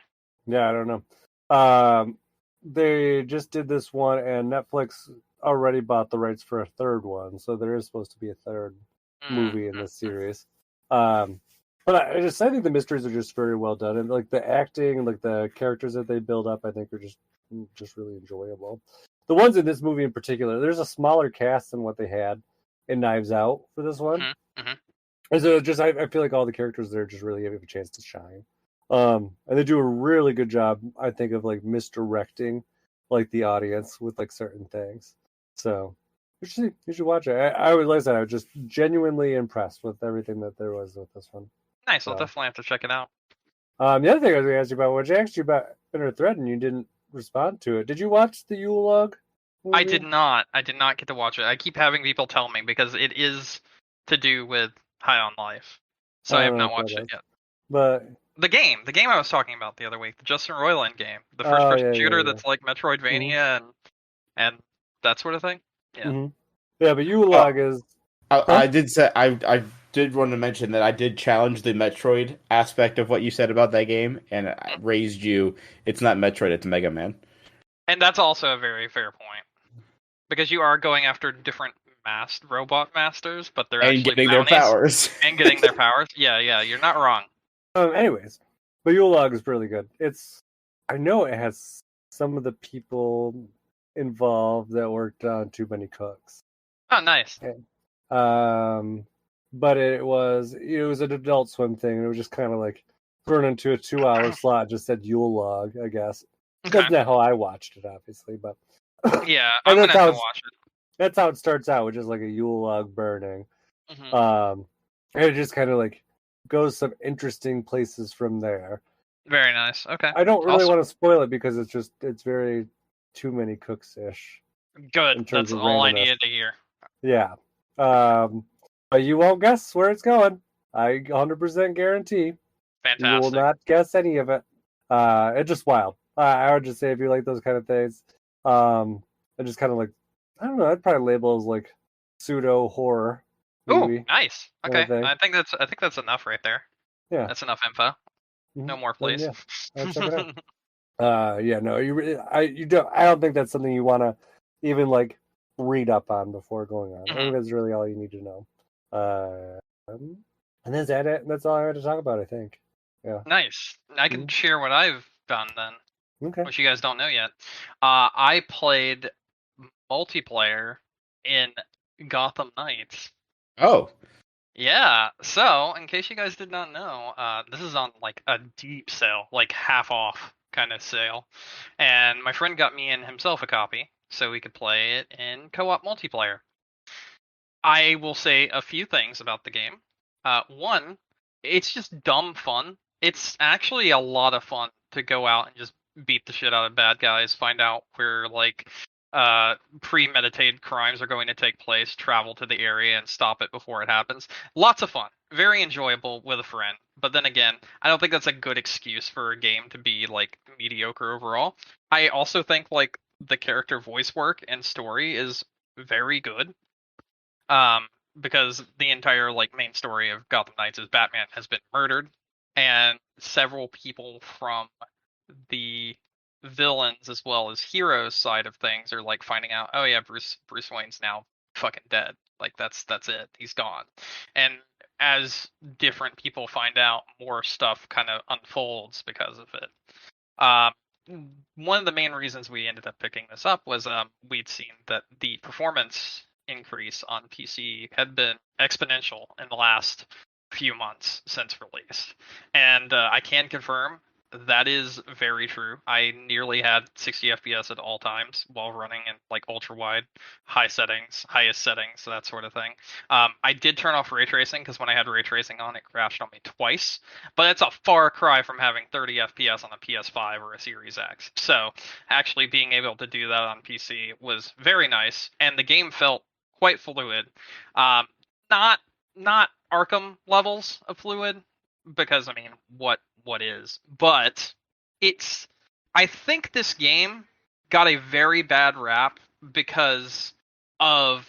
Yeah, I don't know. They just did this one, and Netflix already bought the rights for a third one, so there is supposed to be a third movie in this series. But I think the mysteries are just very well done, and like the acting and like the characters that they build up, I think are just really enjoyable. The ones in this movie in particular, there's a smaller cast than what they had in Knives Out for this one. Mm-hmm. And so I feel like all the characters there just really have a chance to shine. And they do a really good job, I think, of like misdirecting like the audience with like certain things. So you should watch it. I would, like I said, I was just genuinely impressed with everything that there was with this one. Nice. I'll definitely have to check it out. The other thing I was going to ask you about, which I asked you about in our thread and you didn't respond to it. Did you watch the Yule Log movie? I did not. I did not get to watch it. I keep having people tell me because it is to do with High on Life. So I have not watched it yet. But the game I was talking about the other week, the Justin Roiland game, the first-person shooter that's like Metroidvania and that sort of thing. Yeah. Mm-hmm. Yeah, but Yule Log is. I did want to mention that I did challenge the Metroid aspect of what you said about that game, and I raised you. It's not Metroid; it's Mega Man. And that's also a very fair point, because you are going after different robot masters, but they're actually getting their powers and getting their powers. Yeah, you're not wrong. Anyways, but Yule Log is really good. I know it has some of the people involved that worked on Too Many Cooks. Oh, nice. But it was an Adult Swim thing, and it was just kind of like thrown into a 2-hour slot. Just said Yule Log, I guess. Okay. That's not how I watched it, obviously, but yeah, I'm gonna have to watch it. That's how it starts out, with just like a Yule log burning. Mm-hmm. And it just kind of like goes some interesting places from there. Very nice. Okay. I don't really want to spoil it because it's very Too Many Cooks-ish. Good. That's all I needed to hear. Yeah. But you won't guess where it's going. I 100% guarantee. Fantastic. You will not guess any of it. It's just wild. I would just say if you like those kind of things, it just kind of like, I don't know, I'd probably label as like pseudo horror. Oh, nice. Okay, I think that's enough right there. Yeah, that's enough info. Mm-hmm. No more, please. Yeah, check it out. Yeah, no, you don't. I don't think that's something you want to even like read up on before going on. Mm-hmm. I think that's really all you need to know. And that's it. That's all I had to talk about, I think. Yeah. Nice. I can share what I've done then. Okay. Which you guys don't know yet. I played multiplayer in Gotham Knights. Oh. Yeah. So, in case you guys did not know, this is on like a deep sale, like half off kind of sale. And my friend got me and himself a copy so we could play it in co-op multiplayer. I will say a few things about the game. One, it's just dumb fun. It's actually a lot of fun to go out and just beat the shit out of bad guys, find out where like premeditated crimes are going to take place, travel to the area and stop it before it happens. Lots of fun. Very enjoyable with a friend. But then again, I don't think that's a good excuse for a game to be like mediocre overall. I also think like the character voice work and story is very good. Because the entire like main story of Gotham Knights is Batman has been murdered, and several people from the villains as well as heroes side of things are like finding out, oh yeah, Bruce Wayne's now fucking dead. Like that's it. He's gone. And as different people find out, more stuff kind of unfolds because of it. One of the main reasons we ended up picking this up was we'd seen that the performance increase on PC had been exponential in the last few months since release. And I can confirm that is very true. I nearly had 60 FPS at all times while running in like ultra wide, highest settings, that sort of thing. I did turn off ray tracing because when I had ray tracing on, it crashed on me twice. But it's a far cry from having 30 FPS on a PS5 or a Series X. So actually being able to do that on PC was very nice, and the game felt quite fluid. Not Arkham levels of fluid, because I mean, what is? But I think this game got a very bad rap because of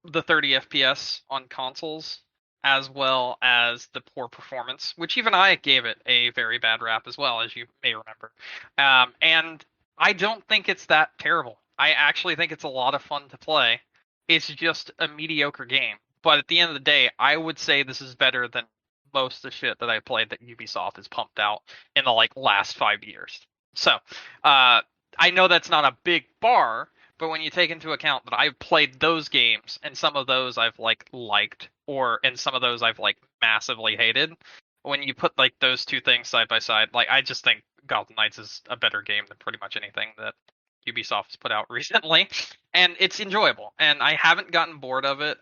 the 30 FPS on consoles, as well as the poor performance, which even I gave it a very bad rap as well, as you may remember. And I don't think it's that terrible. I actually think it's a lot of fun to play. It's just a mediocre game. But at the end of the day, I would say this is better than most of the shit that I played that Ubisoft has pumped out in the last 5 years. So, I know that's not a big bar, but when you take into account that I've played those games and some of those I've liked, and some of those I've massively hated, when you put those two things side by side, I just think Gotham Knights is a better game than pretty much anything that Ubisoft has put out recently, and it's enjoyable, and I haven't gotten bored of it.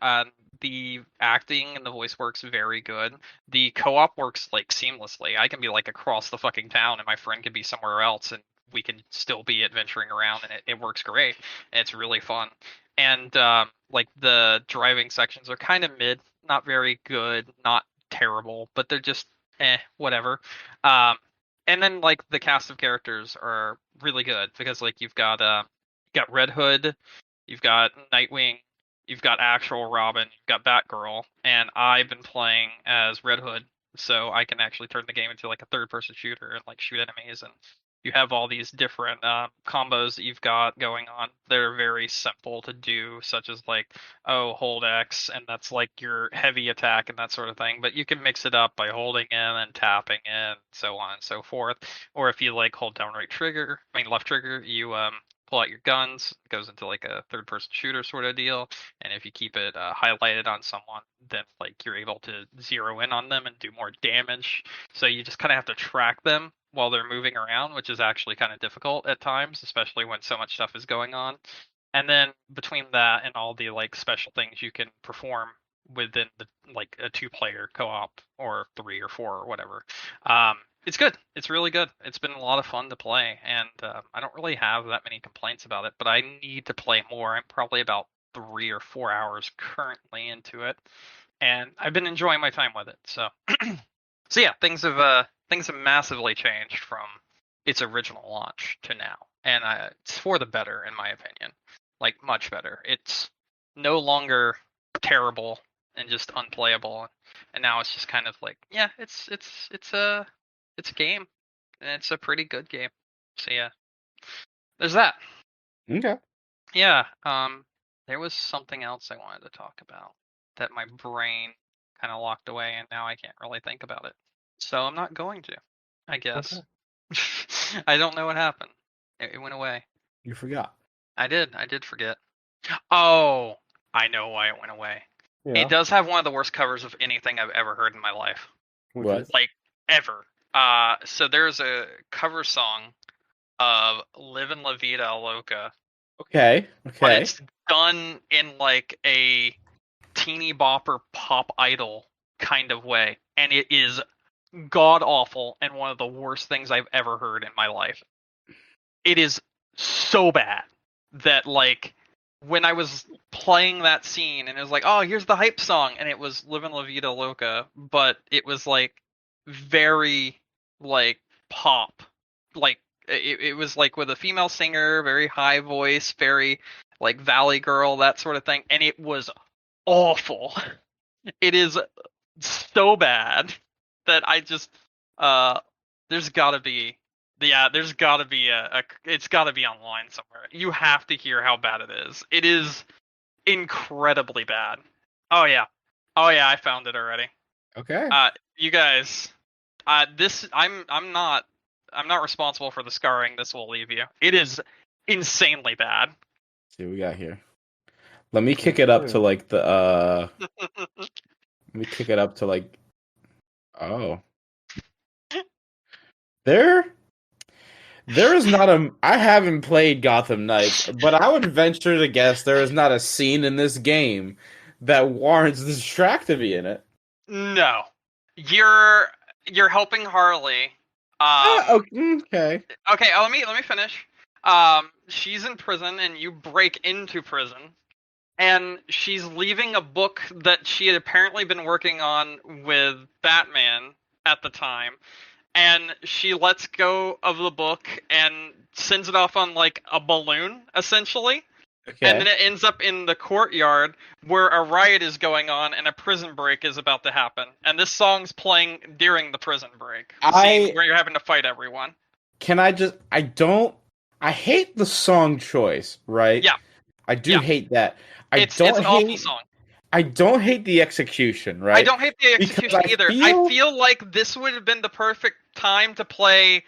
The acting and the voice works very good. The co-op works seamlessly. I can be across the fucking town, and my friend can be somewhere else, and we can still be adventuring around, and it works great. And it's really fun. And the driving sections are kind of mid, not very good, not terrible, but they're just whatever. And then the cast of characters are really good because you've got Red Hood, you've got Nightwing, you've got actual Robin, you've got Batgirl, and I've been playing as Red Hood, so I can actually turn the game into a third-person shooter and shoot enemies, and you have all these different combos that you've got going on. They're very simple to do, such as hold X, and that's your heavy attack and that sort of thing. But you can mix it up by holding in and tapping in, so on and so forth. Or if you hold down left trigger, you pull out your guns. It goes into a third-person shooter sort of deal. And if you keep it highlighted on someone, then you're able to zero in on them and do more damage. So you just kind of have to track them while they're moving around, which is actually kind of difficult at times, especially when so much stuff is going on. And then between that and all the special things you can perform within the a 2-player co-op or 3 or 4 or whatever, it's good. It's really good. It's been a lot of fun to play, and I don't really have that many complaints about it, but I need to play more. I'm probably about 3 or 4 hours currently into it, and I've been enjoying my time with it. So, so yeah, things have massively changed from its original launch to now, and it's for the better, in my opinion. Much better. It's no longer terrible and just unplayable, and now it's just kind of yeah, it's a game, and it's a pretty good game. So yeah, there's that. Okay. Yeah. There was something else I wanted to talk about that my brain kind of locked away, and now I can't really think about it. So I'm not going to, I guess. Okay. I don't know what happened. It went away. You forgot. I did forget. Oh, I know why it went away. Yeah. It does have one of the worst covers of anything I've ever heard in my life. What? Ever. So there's a cover song of Livin' La Vida Loca. Okay. But it's done in a teeny bopper pop idol kind of way. And it is god awful and one of the worst things I've ever heard in my life. It is so bad that when I was playing that scene and it was oh, here's the hype song, and it was Livin' La Vida Loca, but it was very pop, it was with a female singer, very high voice, very Valley Girl, that sort of thing, and it was awful. It is so bad that I just there's gotta be it's gotta be online somewhere. You have to hear how bad it is. It is incredibly bad. Oh yeah, I found it already. Okay. You guys, I'm not responsible for the scarring this will leave you. It is insanely bad. Let's see what we got here. Let me kick it up to the let me kick it up to oh. There is not I haven't played Gotham Knights, but I would venture to guess there is not a scene in this game that warrants this track to be in it. No. You're helping Harley. Okay. Okay, let me finish. She's in prison and you break into prison. And she's leaving a book that she had apparently been working on with Batman at the time. and she lets go of the book and sends it off on like a balloon, essentially. And then it ends up in the courtyard where a riot is going on and a prison break is about to happen. And this song's playing during the prison break, scene where you're having to fight everyone. I hate the song choice, right? Yeah. I do hate that. It's an awful song. I don't hate the execution, right? I don't hate the execution either. I feel like this would have been the perfect time to play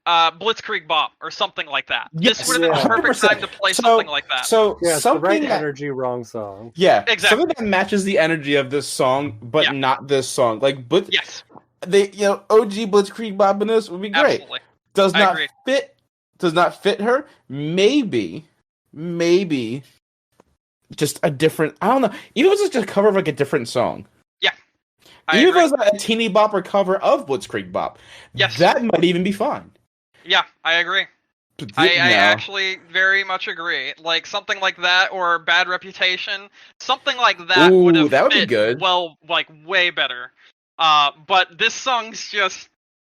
Blitzkrieg Bop or something like that. Yes, this would have been the perfect time to play something like that. So yeah, it's something the right energy, wrong song. Yeah, exactly. Something that matches the energy of this song, but not this song. Like, yes, OG Blitzkrieg Bopiness would be great. Absolutely. Does not fit her. Maybe just a different. I don't know. Even if it's just a cover of like a different song. Yeah. Even if it was a teeny bopper cover of Blitzkrieg Bop. Yes. That might even be fine. Yeah, I agree. I actually very much agree. Like something like that or Bad Reputation, something like that would have that would fit be good. Well, like way better. But this song's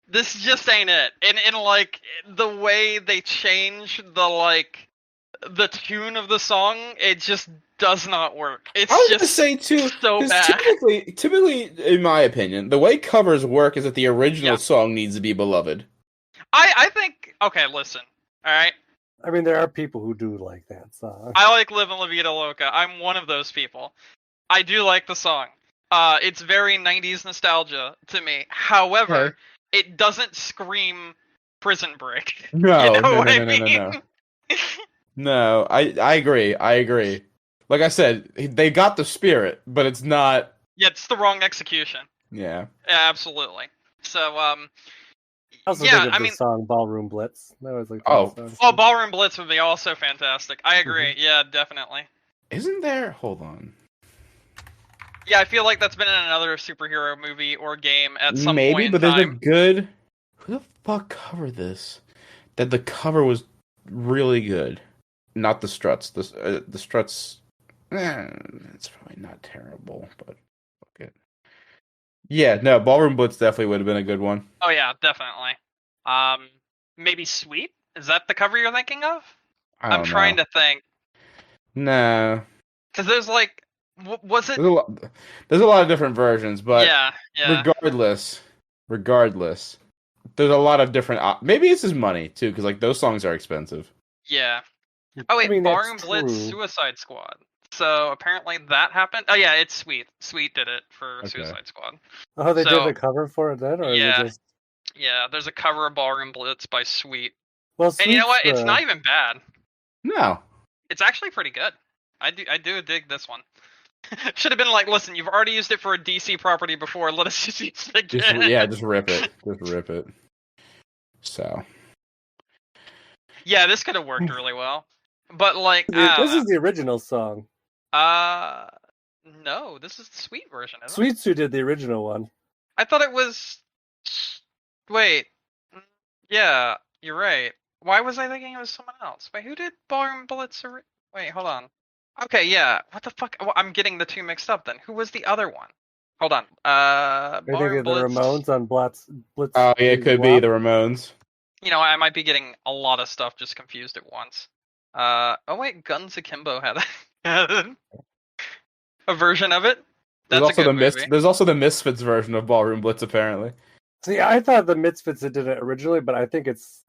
this just ain't it. And like the way they change the tune of the song, it just does not work. It's I was just gonna say too, so bad. Typically, in my opinion, the way covers work is that the original song needs to be beloved. I think. Okay, listen. All right. I mean, there are people who do like that song. I like Livin' La Vida Loca. I'm one of those people. I do like the song. It's very 90s nostalgia to me. However, it doesn't scream Prison Break. No, you know no. No, I agree. Like I said, they got the spirit, but it's not. Yeah, it's the wrong execution. Yeah. Absolutely. So, I also think of the song Ballroom Blitz. That was like Ballroom Blitz would be also fantastic. I agree. Mm-hmm. Yeah, definitely. Isn't there? Hold on. Yeah, I feel like that's been in another superhero movie or game at some point. Maybe, but there's a good. Who the fuck covered this? That the cover was really good. Not the Struts. The Struts. It's probably not terrible, but fuck it. Yeah, no, Ballroom Blitz definitely would have been a good one. Oh yeah, definitely. Maybe Sweet? Is that the cover you're thinking of? I'm trying to think. No. Because there's like, was it? There's a lot of different versions, but yeah. Regardless, there's a lot of different. Maybe it's his money too, because like those songs are expensive. Yeah. Oh wait, Ballroom Blitz, Suicide Squad. So apparently that happened. Oh yeah, it's Sweet. Sweet did it for Suicide Squad. Oh, they did the cover for it then, or is it just... Yeah, there's a cover of Ballroom Blitz by Sweet. Well, and you know what? It's not even bad. No, it's actually pretty good. I do dig this one. Should have been like, listen, you've already used it for a DC property before. Let us just use it again. Just rip it. Just rip it. So. Yeah, this could have worked really well, but like, this is the original song. No, this is the Sweet version. Sweet Sue did the original one. I thought it was. Wait. Yeah, you're right. Why was I thinking it was someone else? Wait, who did Ballroom Blitz? Wait, hold on. Okay, yeah. What the fuck? Well, I'm getting the two mixed up then. Who was the other one? Hold on. I think of the Ramones on Blitz. Oh, yeah, it could be the Ramones. You know, I might be getting a lot of stuff just confused at once. Oh wait, Guns Akimbo had a version of it. That's a good movie. There's also the Misfits version of Ballroom Blitz, apparently. See, I thought the Misfits did it originally, but I think it's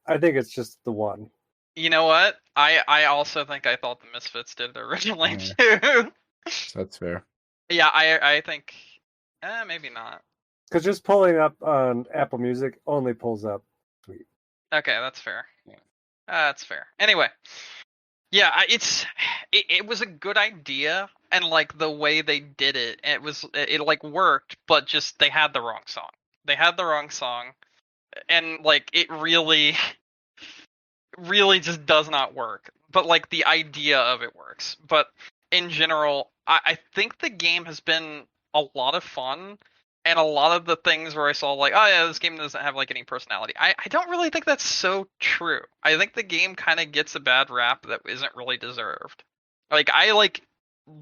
just the one. You know what? I also think I thought the Misfits did it originally too. That's fair. Yeah, I think maybe not. Because just pulling up on Apple Music only pulls up Sweet. Okay, that's fair. That's fair. Anyway, yeah, it was a good idea, and like the way they did it, it like worked, but just they had the wrong song. They had the wrong song, and like it really just does not work. But like the idea of it works. But in general, I think the game has been a lot of fun. And a lot of the things where I saw like, oh yeah, this game doesn't have like any personality. I don't really think that's so true. I think the game kind of gets a bad rap that isn't really deserved. Like I like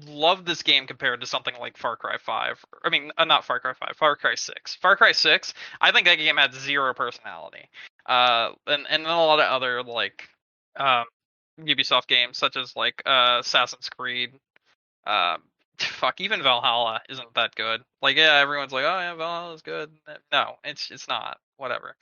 love this game compared to something like Far Cry 5. I mean, not Far Cry 5, Far Cry 6. Far Cry 6, I think that game had zero personality. And a lot of other like Ubisoft games, such as like Assassin's Creed. Fuck, even Valhalla isn't that good. Like, yeah, everyone's like, oh yeah, Valhalla's good. No, it's not. Whatever.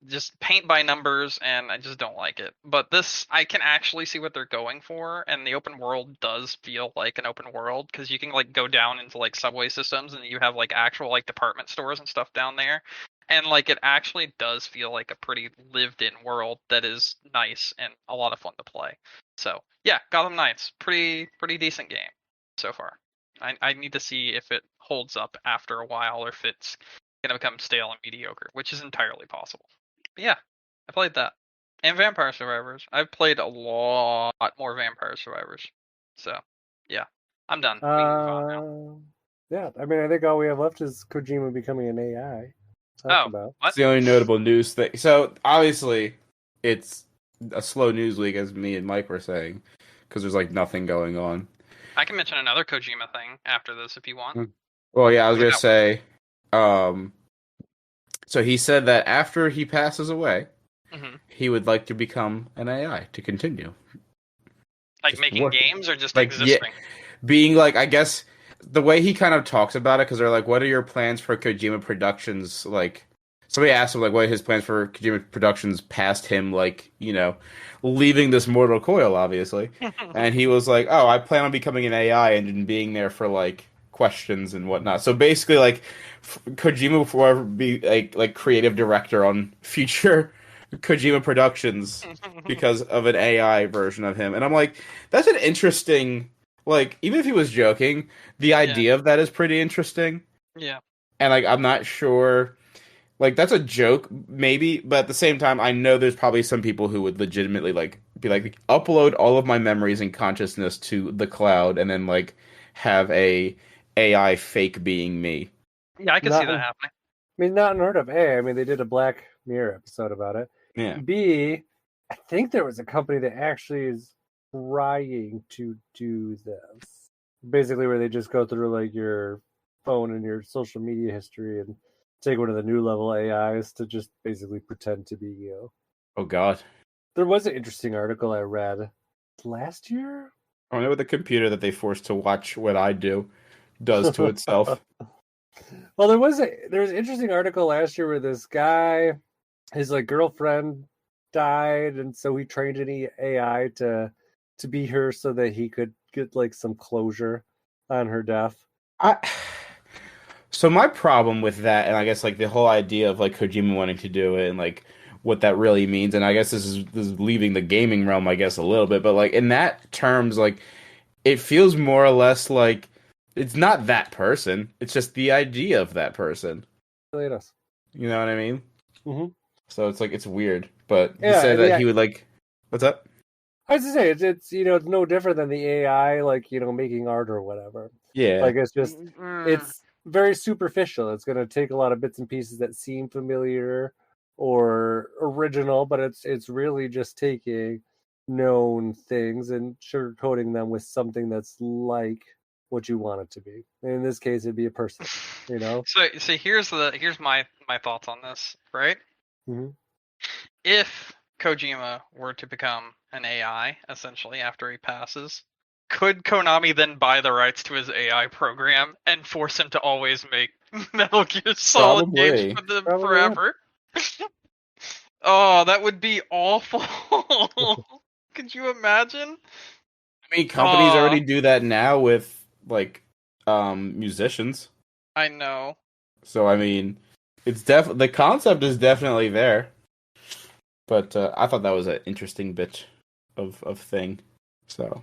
Just paint by numbers, and I just don't like it. But this, I can actually see what they're going for, and the open world does feel like an open world because you can like go down into like subway systems, and you have like actual like department stores and stuff down there, and like it actually does feel like a pretty lived-in world that is nice and a lot of fun to play. So yeah, Gotham Knights, pretty decent game so far. I need to see if it holds up after a while or if it's gonna become stale and mediocre, which is entirely possible. But yeah, I played that. And Vampire Survivors. I've played a lot more Vampire Survivors. So yeah, I'm done. We can move on now. Yeah, I mean, I think all we have left is Kojima becoming an AI. What? It's the only notable news thing. So obviously, it's a slow news week, as me and Mike were saying, because there's like nothing going on. I can mention another Kojima thing after this if you want. Well, yeah, I was gonna say, so he said that after he passes away, he would like to become an AI to continue. Like just making games or just like, existing? Yeah, being like, I guess, the way he kind of talks about it, because they're like, what are your plans for Kojima Productions? Like, somebody asked him, like, what are his plans for Kojima Productions past him, like, you know, leaving this mortal coil, obviously. And he was like, oh, I plan on becoming an AI and being there for, like, questions and whatnot. So basically, like, Kojima will forever be like creative director on future Kojima Productions because of an AI version of him. And I'm like, that's an interesting, like, even if he was joking, the idea of that is pretty interesting. Yeah. And like, I'm not sure, like, that's a joke maybe, but at the same time, I know there's probably some people who would legitimately like be like, upload all of my memories and consciousness to the cloud and then like have a AI fake being me. Yeah, I can see that happening. I mean, not unheard of. A, I mean, they did a Black Mirror episode about it. Yeah. B, I think there was a company that actually is trying to do this. Basically, where they just go through like your phone and your social media history and take one of the new level AIs to just basically pretend to be you. Oh God. There was an interesting article I read last year. I know what the computer that they forced to watch what I do does to itself. Well, there was an interesting article last year where this guy, his like girlfriend died, and so he trained an AI to be her so that he could get like some closure on her death. So my problem with that, and I guess like the whole idea of like Kojima wanting to do it and like what that really means, and I guess this is leaving the gaming realm, I guess, a little bit, but like in that terms, like it feels more or less like it's not that person. It's just the idea of that person. Really does. You know what I mean? Mm-hmm. So it's like, it's weird. But he said that he would like... What's up? I was to say, it's you know, it's no different than the AI, like, you know, making art or whatever. Yeah. Like, it's just, it's very superficial. It's going to take a lot of bits and pieces that seem familiar or original, but it's really just taking known things and sugarcoating them with something that's like what you want it to be. In this case, it'd be a person, you know? So here's my thoughts on this, right? Mm-hmm. If Kojima were to become an AI, essentially, after he passes, could Konami then buy the rights to his AI program and force him to always make Metal Gear Solid games for them forever? Oh, that would be awful. Could you imagine? I mean, companies already do that now with like musicians. I know. So I mean, it's the concept is definitely there. But I thought that was an interesting bit of thing. So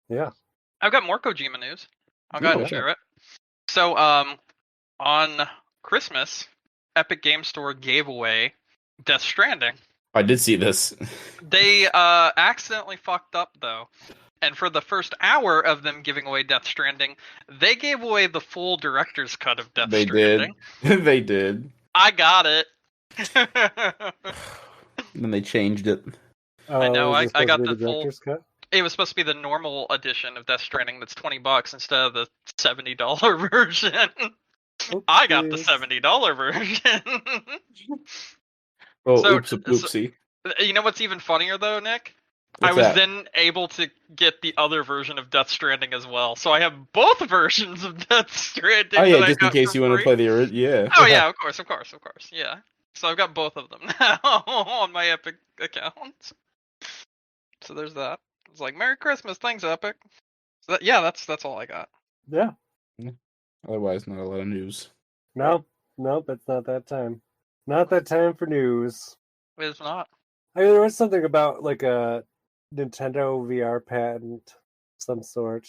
yeah, I've got more Kojima news. I'll go ahead and share it. So on Christmas, Epic Game Store gave away Death Stranding. I did see this. They accidentally fucked up though. And for the first hour of them giving away Death Stranding, they gave away the full director's cut of Death Stranding. They did. I got it. Then they changed it. I know. I got the full cut? It was supposed to be the normal edition of Death Stranding that's $20 instead of the $70 version. I got the Oopsies. $70 version. Oh, so, oopsie. you know what's even funnier though, Nick? I What's was that? then able to get the other version of Death Stranding as well. So I have both versions of Death Stranding Oh yeah, that I just in got case for you want to free. play the original. Yeah. Oh yeah, of course. Yeah. So I've got both of them now on my Epic account. So there's that. It's like Merry Christmas, thanks Epic. So that's all I got. Yeah. Otherwise, not a lot of news. Nope, it's not that time. Not that time for news. It's not. I mean, there was something about like a Nintendo VR patent of some sort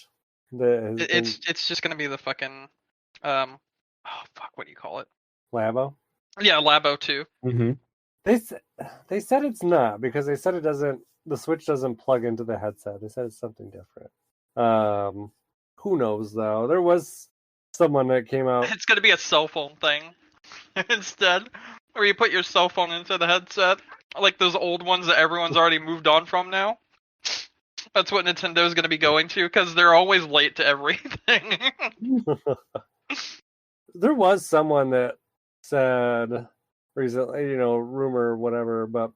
that has been It's just gonna be the fucking oh fuck, what do you call it? Labo. Yeah, Labo 2. Mm-hmm. They said it's not because they said it doesn't. The Switch doesn't plug into the headset. They said it's something different. Who knows though? There was someone that came out. It's gonna be a cell phone thing instead, where you put your cell phone into the headset, like those old ones that everyone's already moved on from now. That's what Nintendo's gonna be going to because they're always late to everything. There was someone that said recently, rumor, whatever, but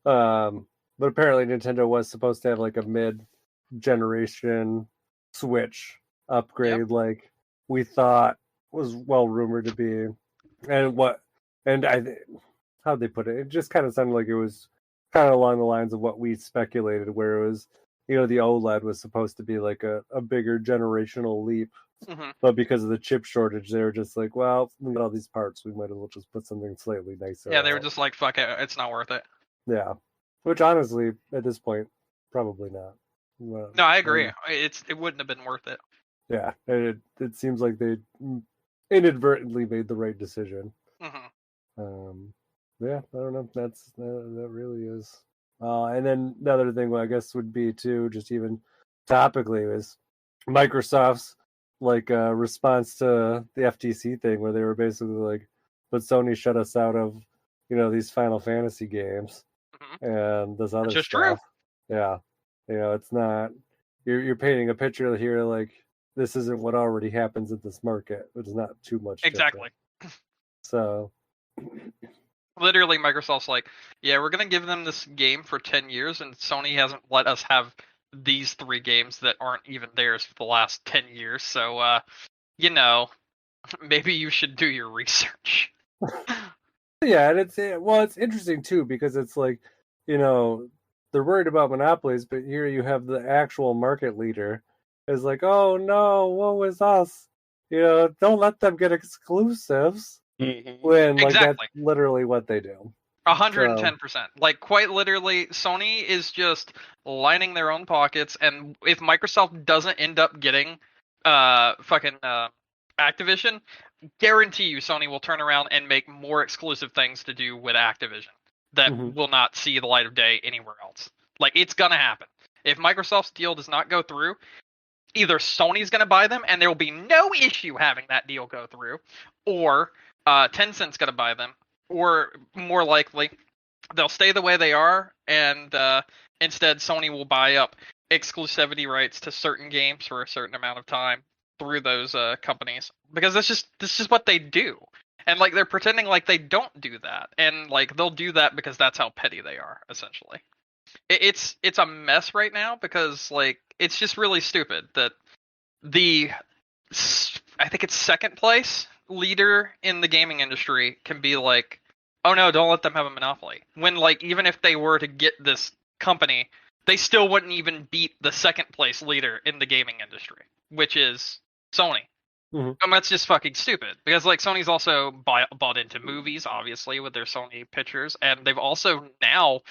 apparently Nintendo was supposed to have like a mid-generation Switch upgrade, like we thought was well rumored to be, how'd they put it? It just kind of sounded like it was kind of along the lines of what we speculated, where it was, the OLED was supposed to be like a bigger generational leap. Mm-hmm. But because of the chip shortage, they were just like, well, we got all these parts. We might as well just put something slightly nicer. Yeah, they were just like, fuck it, it's not worth it. Yeah. Which honestly, at this point, probably not. No, I agree. It wouldn't have been worth it. Yeah. It seems like they inadvertently made the right decision. Mm-hmm. Yeah, I don't know. That really is. And then the other thing, I guess, would be too, just even topically, is Microsoft's response to the FTC thing, where they were basically like, "But Sony shut us out of, these Final Fantasy games and this other stuff." True. Yeah, it's not. You're painting a picture here like this isn't what already happens in this market. It's not too much. Exactly. Different. So. Literally, Microsoft's like, yeah, we're going to give them this game for 10 years, and Sony hasn't let us have these 3 games that aren't even theirs for the last 10 years, so, maybe you should do your research. Yeah, and it's interesting, too, because it's like, they're worried about monopolies, but here you have the actual market leader is like, oh, no, woe is us. Don't let them get exclusives. Mm-hmm. When exactly. That's literally what they do. 110%. Like, quite literally, Sony is just lining their own pockets, and if Microsoft doesn't end up getting Activision, guarantee you Sony will turn around and make more exclusive things to do with Activision that will not see the light of day anywhere else. Like, it's gonna happen. If Microsoft's deal does not go through, either Sony's gonna buy them, and there will be no issue having that deal go through, or Tencent's gonna buy them, or more likely, they'll stay the way they are, and instead Sony will buy up exclusivity rights to certain games for a certain amount of time through those companies, because that's just what they do, and like they're pretending like they don't do that, and like they'll do that because that's how petty they are, essentially. It's a mess right now because like it's just really stupid that I think it's second place leader in the gaming industry can be like, oh no, don't let them have a monopoly. When like even if they were to get this company, they still wouldn't even beat the second place leader in the gaming industry, which is Sony. And that's just fucking stupid because like Sony's also bought into movies, obviously, with their Sony pictures, and they've also now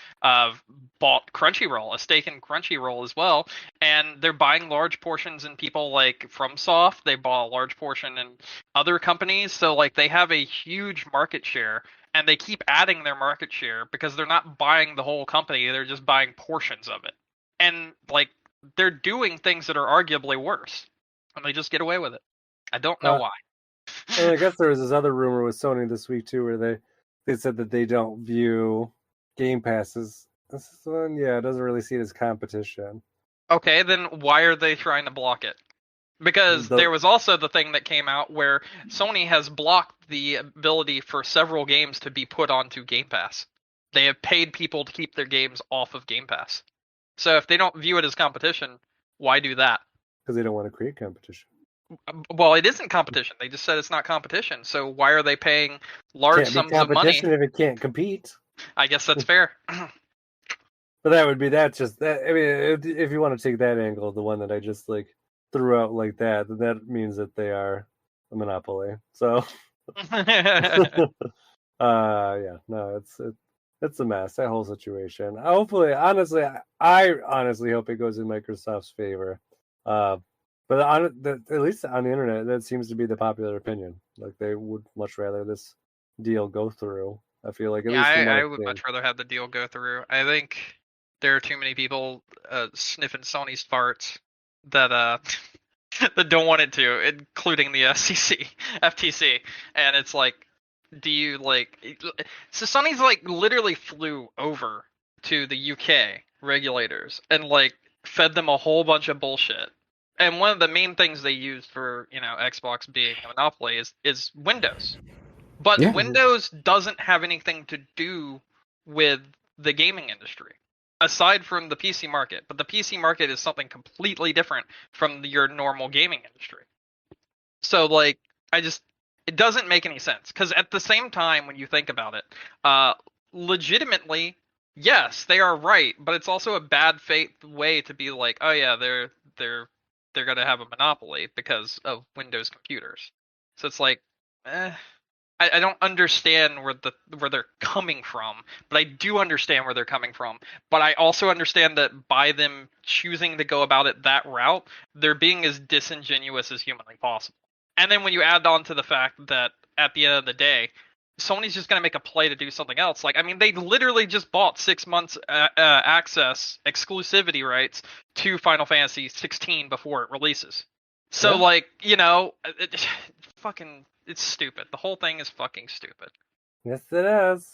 bought Crunchyroll, a stake in Crunchyroll as well, and they're buying large portions in people like FromSoft. They bought a large portion in other companies, so like they have a huge market share, and they keep adding their market share because they're not buying the whole company; they're just buying portions of it, and like they're doing things that are arguably worse, and they just get away with it. I don't know why. And I guess there was this other rumor with Sony this week too, where they said that they don't view Game Passes. This one, it doesn't really see it as competition. Okay, then why are they trying to block it? Because there was also the thing that came out where Sony has blocked the ability for several games to be put onto Game Pass. They have paid people to keep their games off of Game Pass. So if they don't view it as competition, why do that? Because they don't want to create competition. Well, it isn't competition. They just said it's not competition. So why are they paying large Can't sums be of money? competition if it can't compete. I guess that's fair. But that's just that. I mean, if you want to take that angle, the one that I just like threw out like that, then that means that they are a monopoly. So, yeah, no, it's a mess. That whole situation. Hopefully, honestly, I honestly hope it goes in Microsoft's favor. But at least on the internet, that seems to be the popular opinion. Like they would much rather this deal go through. I feel like yeah, I would much rather have the deal go through. I think there are too many people sniffing Sony's farts that that don't want it to, including the FTC, and it's like, do you like? So Sony's like literally flew over to the UK regulators and like fed them a whole bunch of bullshit. And one of the main things they used for Xbox being a monopoly is Windows. But Yeah. Windows doesn't have anything to do with the gaming industry, aside from the PC market. But the PC market is something completely different from your normal gaming industry. So, like, it doesn't make any sense. Because at the same time, when you think about it, legitimately, yes, they are right. But it's also a bad faith way to be like, oh yeah, they're going to have a monopoly because of Windows computers. So it's like, I don't understand where they're coming from, but I do understand where they're coming from. But I also understand that by them choosing to go about it that route, they're being as disingenuous as humanly possible. And then when you add on to the fact that at the end of the day, Sony's just going to make a play to do something else. Like, I mean, they literally just bought 6 months access exclusivity rights to Final Fantasy 16 before it releases. So, yeah. fucking, it's stupid. The whole thing is fucking stupid. Yes, it is.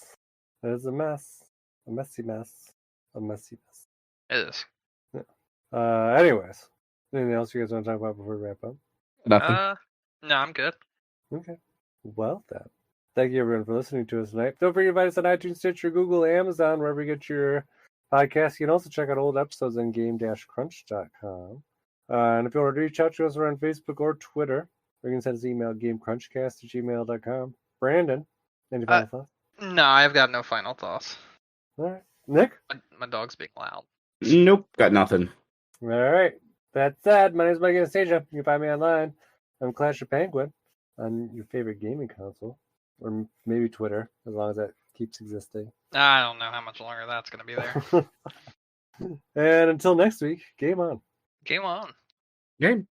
It is a mess. A messy mess. A messy mess. It is. Yeah. Anyways, anything else you guys want to talk about before we wrap up? Nothing. No, I'm good. Okay. Well, then. Thank you, everyone, for listening to us tonight. Don't forget to find us on iTunes, Stitcher, Google, Amazon, wherever you get your podcasts. You can also check out old episodes on game-crunch.com. And if you want to reach out to us, we're on Facebook or Twitter. Or you can send us an email at gamecrunchcast@gmail.com. Brandon, any final thoughts? No, I've got no final thoughts. All right. Nick? My dog's being loud. Nope, got nothing. All right. That said, my name is Mike Anastasia. You can find me online. I'm Clash of Penguin on your favorite gaming console. Or maybe Twitter, as long as that keeps existing. I don't know how much longer that's going to be there. And until next week, game on. Game on. Game.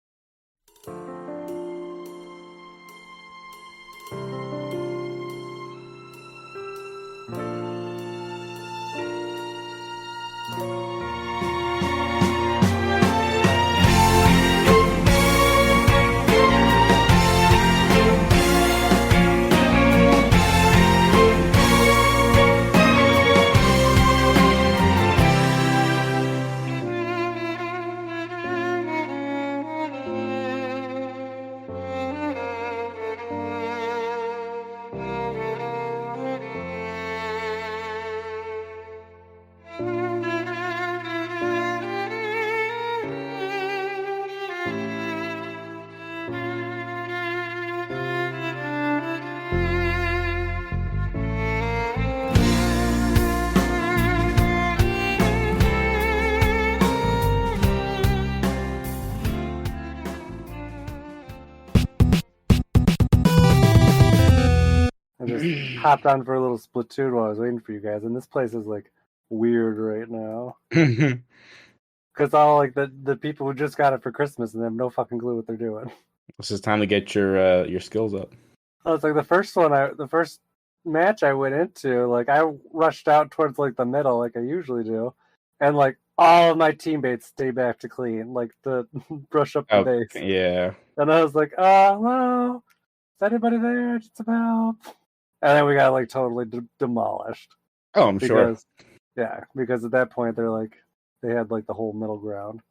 I just hopped on for a little Splatoon while I was waiting for you guys, and this place is like weird right now. Because all like the people who just got it for Christmas and they have no fucking clue what they're doing. This is time to get your skills up. Oh, it's like the first match I went into, like I rushed out towards like the middle like I usually do, and like all of my teammates stay back to clean, like to brush up the base. Yeah. And I was like, hello, is anybody there? Just about. And then we got like totally demolished. Oh, I'm sure. Yeah, because at that point they had like the whole middle ground.